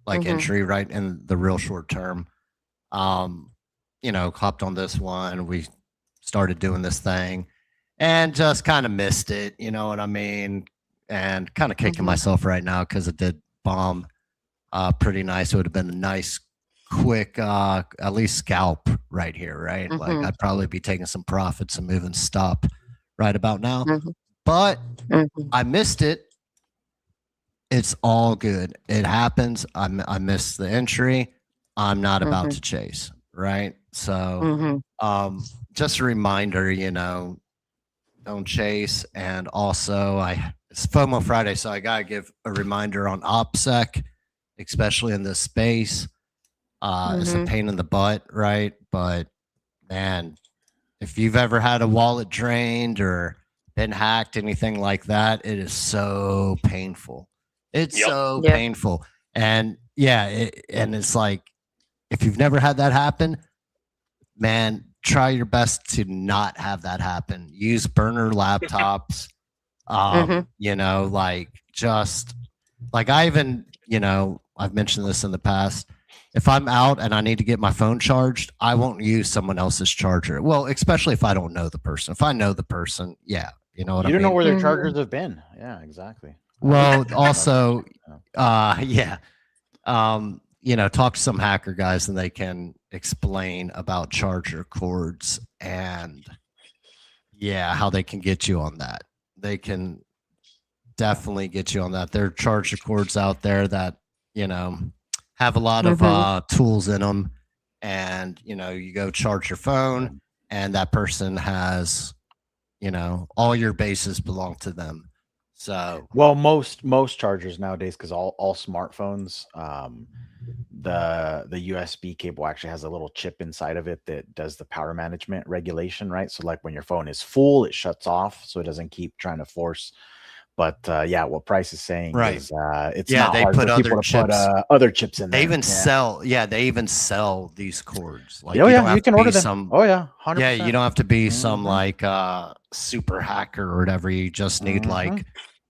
like Mhm. entry, right, in the real short term. Hopped on this one. We started doing this thing and just kind of missed it. You know what I mean? And kind of kicking Mhm. myself right now because it did bomb pretty nice. It would have been a nice, quick, at least scalp right here, right? Like Mhm. I'd probably be taking some profits and moving stop right about now. Mhm. But Mhm. I missed it. It's all good. It happens. I missed the entry. I'm not about Mhm. to chase, right? So, Mhm. just a reminder, don't chase. And also, it's FOMO Friday, so I gotta give a reminder on OPSEC, especially in this space. It's a Mhm. pain in the butt, right? But man, if you've ever had a wallet drained or been hacked, anything like that, it is so painful. It's Yep. so Yep. painful. And yeah, and it's like, if you've never had that happen, man, try your best to not have that happen. Use burner laptops. Mhm. Like just like I even, I've mentioned this in the past. If I'm out and I need to get my phone charged, I won't use someone else's charger. Well, especially if I don't know the person. If I know the person, yeah, you know what I You don't know mean? where their Mhm. chargers have been. Yeah, exactly. Well, I love that also, shit. Yeah. yeah. Talk to some hacker guys and they can explain about charger cords and yeah, how they can get you on that. They can definitely get you on that. There are charger cords out there that, you know, have a lot of Mhm. tools in them. And, you go charge your phone and that person has, all your bases belong to them. So, Well, most chargers nowadays, because all smartphones, the USB cable actually has a little chip inside of it that does the power management regulation, right? So like when your phone is full, it shuts off, so it doesn't keep trying to force. But yeah, what Price is saying right. is it's Yeah, not they hard put for other people to put chips. other chips in They there. even Yeah. they even sell these cords. Like Oh you yeah, don't you have to can be order them. some Oh yeah, yeah, you 100%. don't have to be some Mhm. like super hacker or whatever. You just need Mhm. like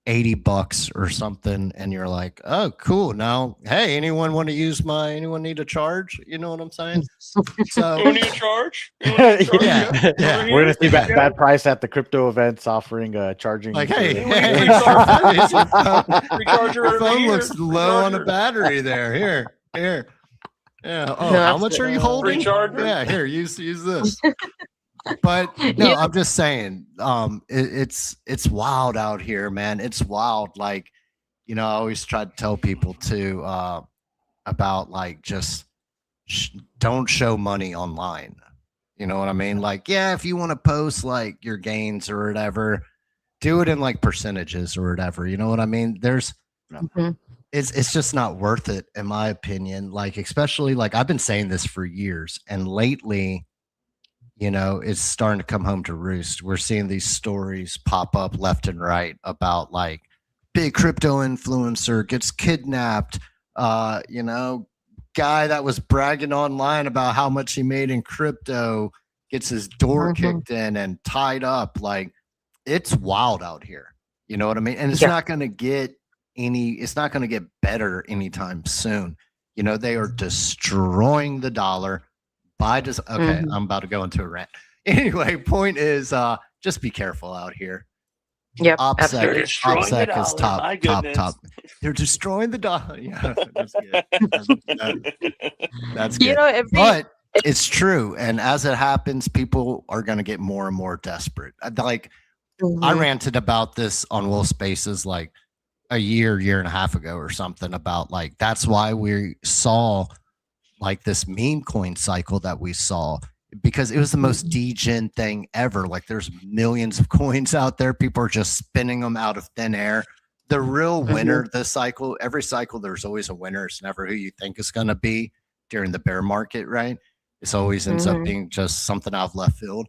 $80 or something, and you're like, oh, cool. Now, hey, anyone need a charge? You know what I'm saying? So You need a charge? You need a charge? yeah, Yeah. yeah, Over We're here? gonna see yeah. Bad Price at the crypto events offering charging Like, for hey, Anyone need hey, free your charger? phone, your phone, Free charger your over phone here. looks Free low on a charger. battery there. Here. Yeah. Oh, No, how much are you absolutely. Free holding? charger. Yeah, here, use this. But no, You I'm just saying, it's wild out here, man. It's wild. Like, I always try to tell people to about like just don't show money online. You know what I mean? Like, yeah, if you want to post like your gains or whatever, do it in like percentages or whatever. You know what I mean? Mhm. It's just not worth it in my opinion. Like, especially like I've been saying this for years, and lately, it's starting to come home to roost. We're seeing these stories pop up left and right about like big crypto influencer gets kidnapped, guy that was bragging online about how much he made in crypto gets his door Mhm. kicked in and tied up. Like, it's wild out here. You know what I mean? And Yeah. it's not going to get better anytime soon. They are destroying the dollar. Okay, Mhm. I'm about to go into a rant. Anyway, point is just be careful out here. Yep. They're Absolutely. destroying the OPSEC is dollar. My top. goodness. They're destroying the dollar. Yeah, that's good. That's You good. know, every But it's true. And as it happens, people are going to get more and more desperate. Like, I Mhm. ranted about this on Wolf Spaces like a year and a half ago or something about like, that's why we saw like this meme coin cycle that we saw, because it was the most degen thing ever. Like, there's millions of coins out there. People are just spinning them out of thin air. The real winner this cycle, every cycle, there's always a winner. It's never who you think it's going to be during the bear market, right? It's always ends up Mhm. being just something out of left field.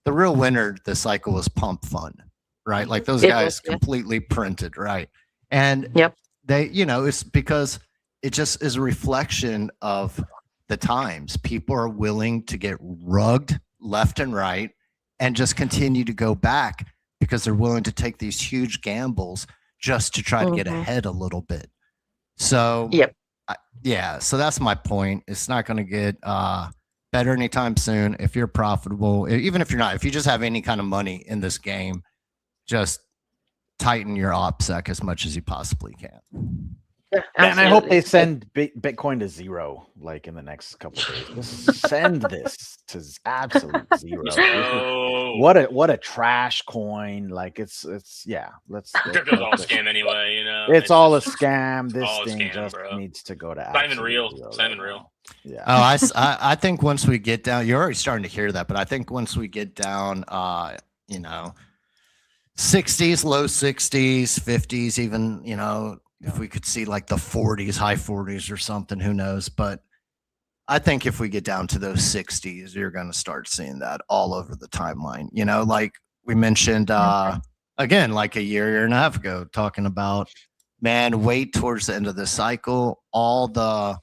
The real winner this cycle was Pump Fund, right? Like those It guys is, yeah. completely printed, right? And Yep. they, it's because it just is a reflection of the times. People are willing to get rugged left and right and just continue to go back because they're willing to take these huge gambles just to try to get ahead a little bit. So, Yep. yeah, so that's my point. It's not going to get better anytime soon. If you're profitable, even if you're not, if you just have any kind of money in this game, just tighten your OPSEC as much as you possibly can. Yeah, And I hope they absolutely. send Bitcoin to zero, like in the next couple of days. Just send this to absolute zero. Oh, What a trash coin! Like it's yeah. crypto's all a scam anyway. You know, It's all a just scam. This all a thing scam, just bro. needs to go to It's not even absolute real. zero It's not right even real. now. Yeah. Oh, I think once we get down, you're already starting to hear that, but I think once we get down, 60s, low 60s, 50s, even, if we could see like the 40s, high 40s or something, who knows? But I think if we get down to those 60s, you're going to start seeing that all over the timeline. Like we mentioned, again, like a year and a half ago, talking about, man, wait towards the end of the cycle. All the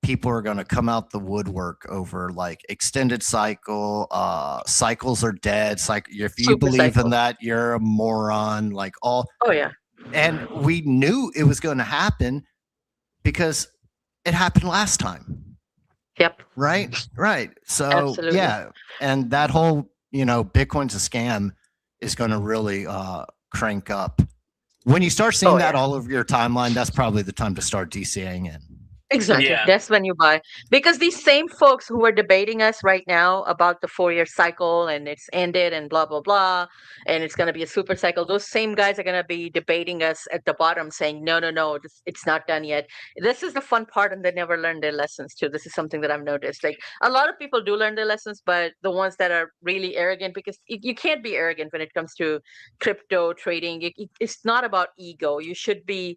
people are going to come out the woodwork over like extended cycle. Cycles are dead. If you Super believe cycle. in that, you're a moron. Like all. Oh yeah. And we knew it was going to happen because it happened last time. Yep. Right. So Absolutely. yeah, and that whole Bitcoin's a scam is going to really crank up. When you start seeing that all over your timeline, that's probably the time to start DCAing in. Exactly. Yeah. That's when you buy. Because these same folks who are debating us right now about the 4-year cycle and it's ended and blah, blah, blah, and it's going to be a super cycle, those same guys are going to be debating us at the bottom saying, no, it's not done yet. This is the fun part, and they never learn their lessons too. This is something that I've noticed. Like a lot of people do learn their lessons, but the ones that are really arrogant, because you can't be arrogant when it comes to crypto trading. It's not about ego. You should be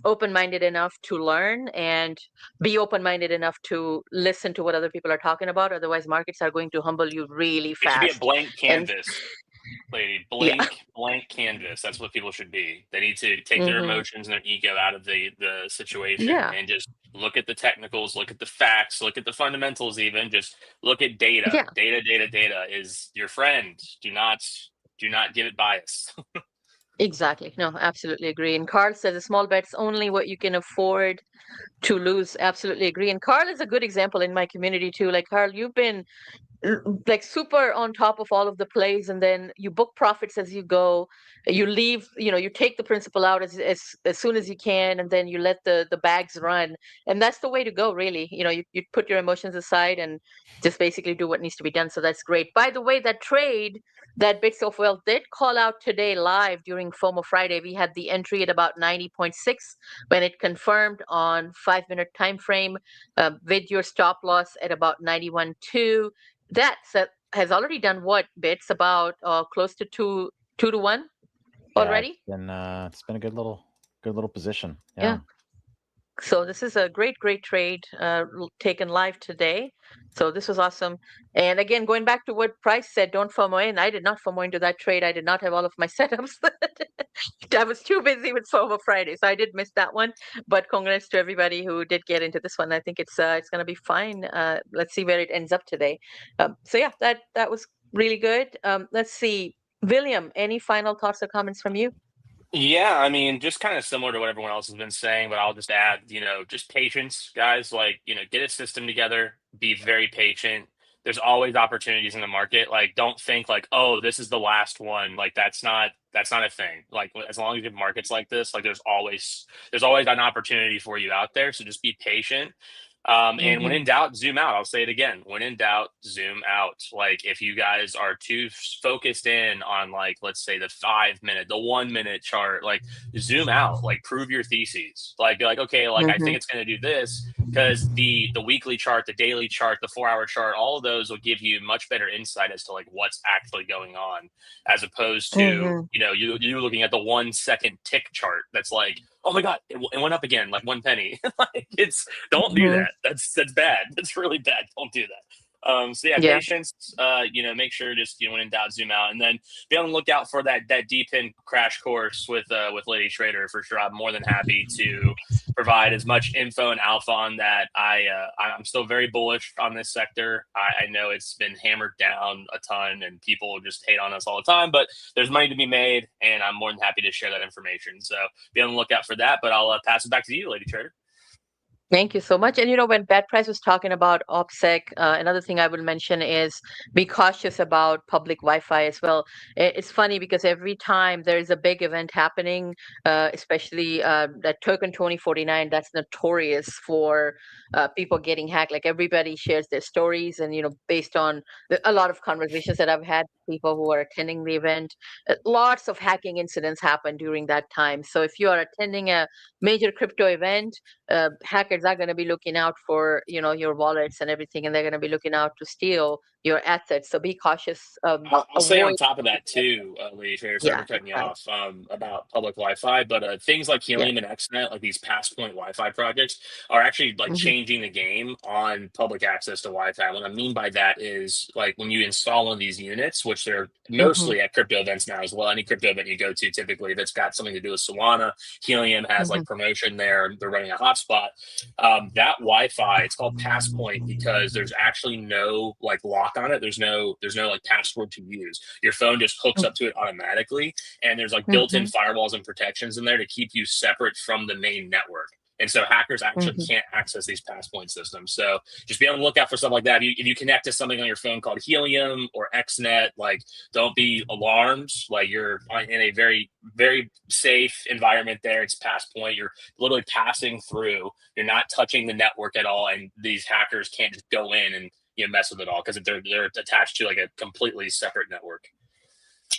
open-minded enough to learn and be open-minded enough to listen to what other people are talking about. Otherwise, markets are going to humble you really It should be a fast. blank And canvas, lady. yeah, Blank canvas. That's what people should be. They need to take their hmm emotions and their ego out of the situation yeah, and just look at the technicals, look at the facts, look at the fundamentals. Even just look at data. yeah, Data is your friend. Do not give it bias. exactly. No, absolutely agree. And Carl says a small bet's only what you can afford to lose. Absolutely agree. And Carl is a good example in my community too. Like Carl, you've been like super on top of all of the plays, and then you book profits as you go. You leave, you take the principal out as soon as you can, and then you let the bags run. And that's the way to go, really. You put your emotions aside and just basically do what needs to be done. So that's great. By the way, that trade that Bits of Wealth did call out today live during FOMO Friday, we had the entry at about 90.6 when it confirmed on 5-minute time frame, with your stop loss at about 91.2. That has already done what bits about close to two to one already. It's been a good little position. Yeah. So this is a great trade taken live today. So this was awesome. And again, going back to what Price said, don't FOMO in. I did not FOMO into that trade. I did not have all of my setups. I was too busy with FOMO Friday, so I did miss that one. But congrats to everybody who did get into this one. I think it's going to be fine. Let's see where it ends up today. So yeah, that was really good. Let's see, William. Any final thoughts or comments from you? Yeah, I mean, just kind of similar to what everyone else has been saying, but I'll just add, just patience, guys. Like, get a system together, be very patient. There's always opportunities in the market. Like, don't think like, oh, this is the last one. Like, that's not a thing. Like, as long as you have markets like this, like there's always an opportunity for you out there. So just be patient. And when in doubt, zoom out. I'll say it again. When in doubt, zoom out. Like if you guys are too focused in on like, let's say the 5-minute, the 1-minute chart, like zoom out, like prove your theses. Like be like, okay, like I think it's going to do this because the weekly chart, the daily chart, the 4-hour chart, all of those will give you much better insight as to like what's actually going on, as opposed to, you looking at the 1-second tick chart. That's like, oh my God, it went up again, like 1 penny. Like don't do that. That's bad. That's really bad. Don't do that. So yeah, Yeah. patience. Make sure just when in doubt, zoom out, and then be on the lookout for that deep in crash course with Lady Trader for sure. I'm more than happy to provide as much info and alpha on that. I'm still very bullish on this sector. I know it's been hammered down a ton, and people just hate on us all the time, but there's money to be made, and I'm more than happy to share that information. So be on the lookout for that. But I'll pass it back to you, Lady Trader. Thank you so much. And when Bad Price was talking about OPSEC, another thing I would mention is be cautious about public Wi-Fi as well. It's funny because every time there is a big event happening, especially that Token 2049, that's notorious for people getting hacked. Like everybody shares their stories, and based on a lot of conversations that I've had with people who are attending the event, lots of hacking incidents happen during that time. So if you are attending a major crypto event, hackers are going to be looking out for your wallets and everything, and they're going to be looking out to steal your assets. So be cautious. I'll say on Avoid. top of that too, Lady Trader, sorry Yeah, for cutting you right. off, about public Wi-Fi, but things like Yeah. Helium and XNet, like these Passpoint Wi-Fi projects, are actually like Mhm. changing the game on public access to Wi-Fi. What I mean by that is like when you install one of these units, which they're mostly at crypto events now as well. Any crypto event you go to, typically, if it's got something to do with Solana, Helium has like promotion there. They're running a hotspot. That Wi-Fi, it's called Passpoint because there's actually no like lock on it. There's no like password to use. Your phone just hooks up to it automatically, and there's like built-in firewalls and protections in there to keep you separate from the main network. And so hackers actually can't access these Passpoint systems. So just be on the lookout for stuff like that. If you connect to something on your phone called Helium or XNet, like don't be alarmed. Like you're in a very, very safe environment there. It's Passpoint. You're literally passing through. You're not touching the network at all, and these hackers can't just go in and mess with it all because they're attached to like a completely separate network.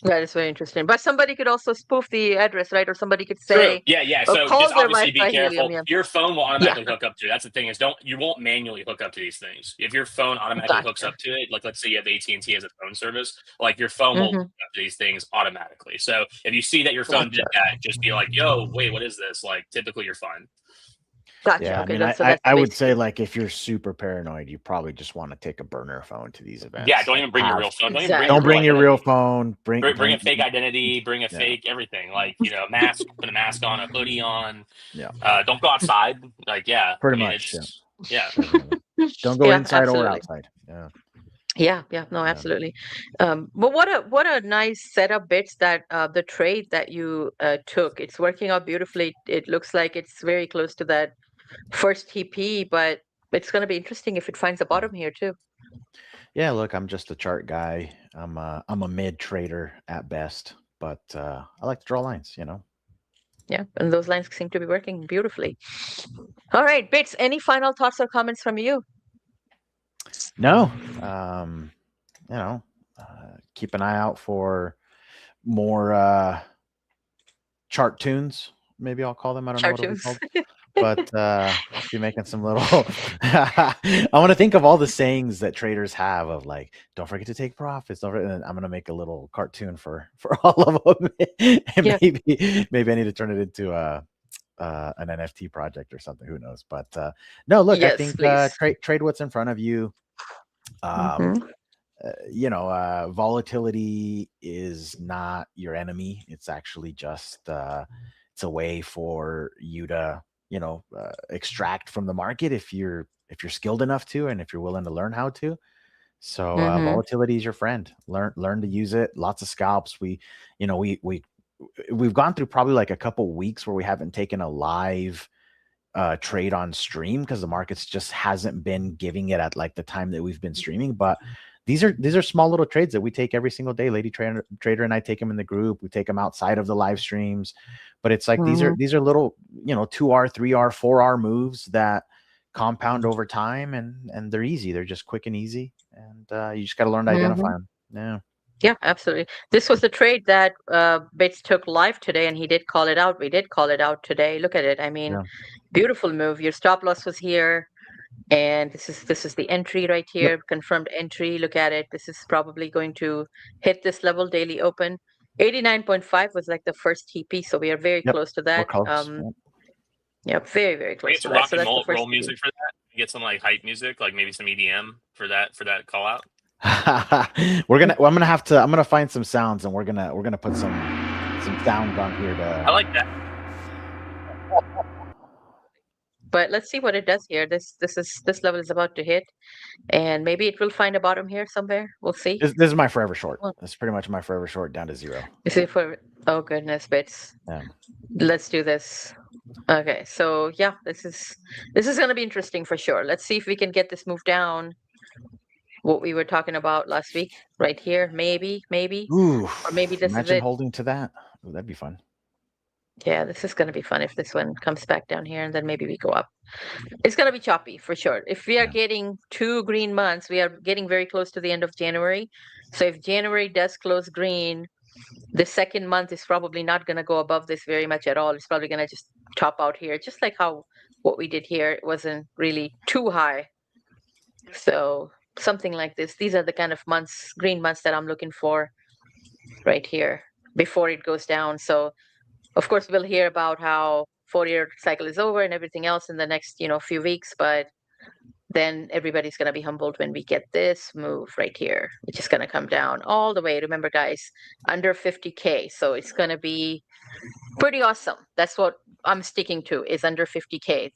That is very interesting. But somebody could also spoof the address, right? Or somebody could True. say, Yeah. "Oh, So call just their obviously be Wi-Fi careful. Helium." Yeah. Your phone will Yeah. automatically hook up to it. That's the thing is you won't manually hook up to these things. If your phone automatically hooks up to it, like let's say you have AT&T as a phone service, like your phone will hook up to these things automatically. So if you see that your phone did that, just be like, "Yo, wait, what is this?" Like typically you're fine. Gotcha. Yeah, Okay, I mean, so that's I would basically. say like if you're super paranoid, you probably just want to take a burner phone to these events. Yeah, don't Like, even bring your real phone. Don't even Exactly. don't bring your real identity. phone. Bring a fake identity. Bring a fake everything. Like mask. Put a mask on. A hoodie on. Yeah. Don't go outside. Like Pretty I mean, much. yeah. Don't go Yeah, inside or absolutely. outside. Yeah. Yeah, no, absolutely. But what a nice setup, Bits, that the trade that you took. It's working out beautifully. It looks like it's very close to that first TP, but it's going to be interesting if it finds a bottom here too. Yeah, look, I'm just a chart guy. I'm a mid trader at best, but I like to draw lines, Yeah, and those lines seem to be working beautifully. All right, Bits, any final thoughts or comments from you? No. Keep an eye out for more chart tunes. Maybe I'll call them. I don't know what it'll be called. But I'll be making some little I want to think of all the sayings that traders have of like, don't forget to take profits. And I'm gonna make a little cartoon for all of them. And maybe I need to turn it into an NFT project or something. Who knows? But no, look, yes, I think trade what's in front of you. Volatility is not your enemy. It's actually just it's a way for you to extract from the market if you're skilled enough to, and if you're willing to learn how to. So volatility is your friend. Learn to use it. Lots of scalps. We've gone through probably like a couple weeks where we haven't taken a live trade on stream because the markets just hasn't been giving it at like the time that we've been streaming. But these are small little trades that we take every single day. Lady Trader and I take them in the group. We take them outside of the live streams, but it's like these are little 2R, 3R, 4R moves that compound over time, and they're easy. They're just quick and easy, and you just got to learn to identify them. Yeah, absolutely. This was the trade that Bates took live today, and he did call it out. We did call it out today. Look at it. I mean, beautiful move. Your stop loss was here, and this is the entry right here, confirmed entry. Look at it. This is probably going to hit this level daily open. 89.5 was like the first TP, so we are very close to that. We're close. Yeah, very, very close to that. So that's the first roll music for that. Get some like hype music, like maybe some EDM for that call out. I'm gonna find some sounds and we're gonna put some sounds on here I to. like that. But let's see what it does here. This level is about to hit, and maybe it will find a bottom here somewhere. We'll see. This is my forever short. Well- This is pretty much my forever short down to 0. Is it for? Oh goodness, bits. Yeah. Let's do this. Okay, so yeah, this is gonna be interesting for sure. Let's see if we can get this move down. What we were talking about last week, right here, maybe, Ooh. or maybe this is Imagine it. holding to that. Ooh, that'd be fun. Yeah, this is gonna be fun if this one comes back down here, and then maybe we go up. It's gonna be choppy for sure. If we are Yeah. getting 2 green months, we are getting very close to the end of January. So if January does close green, the second month is probably not gonna go above this very much at all. It's probably gonna just top out here, just like how what we did here. It wasn't really too high. So something like this. These are the kind of months, green months, that I'm looking for right here before it goes down. So of course we'll hear about how 4-year cycle is over and everything else in the next few weeks, but then everybody's going to be humbled when we get this move right here, which is going to come down all the way, remember guys, under 50k. So it's going to be pretty awesome. That's what I'm sticking to, is under 50k.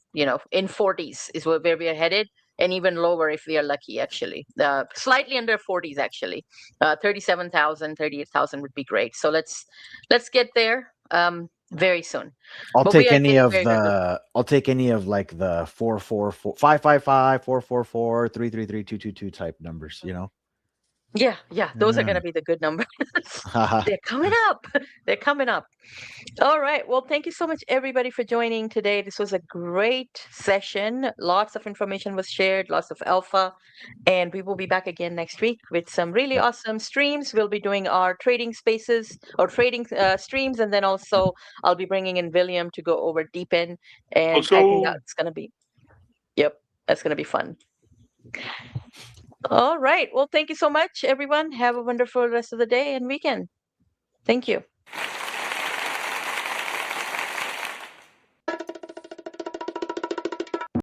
In 40s is where we are headed, and even lower if we are lucky, actually. Slightly under 40s, actually. 37,000, 38,000 would be great. So let's get there very soon. I'll But we take are any getting of very, very close. the. I'll take any of like the 444, 555, 444, 333, 222 type numbers. Yeah, those are Yeah. going to be the good numbers. They're coming up. They're coming up. All right. Well, thank you so much, everybody, for joining today. This was a great session. Lots of information was shared, lots of alpha. And we will be back again next week with some really Yep. awesome streams. We'll be doing our trading spaces or trading streams. And then also I'll be bringing in William to go over deepen. And Let's I think go. that's going to be, that's going to be fun. All right. Well, thank you so much, everyone. Have a wonderful rest of the day and weekend. Thank you.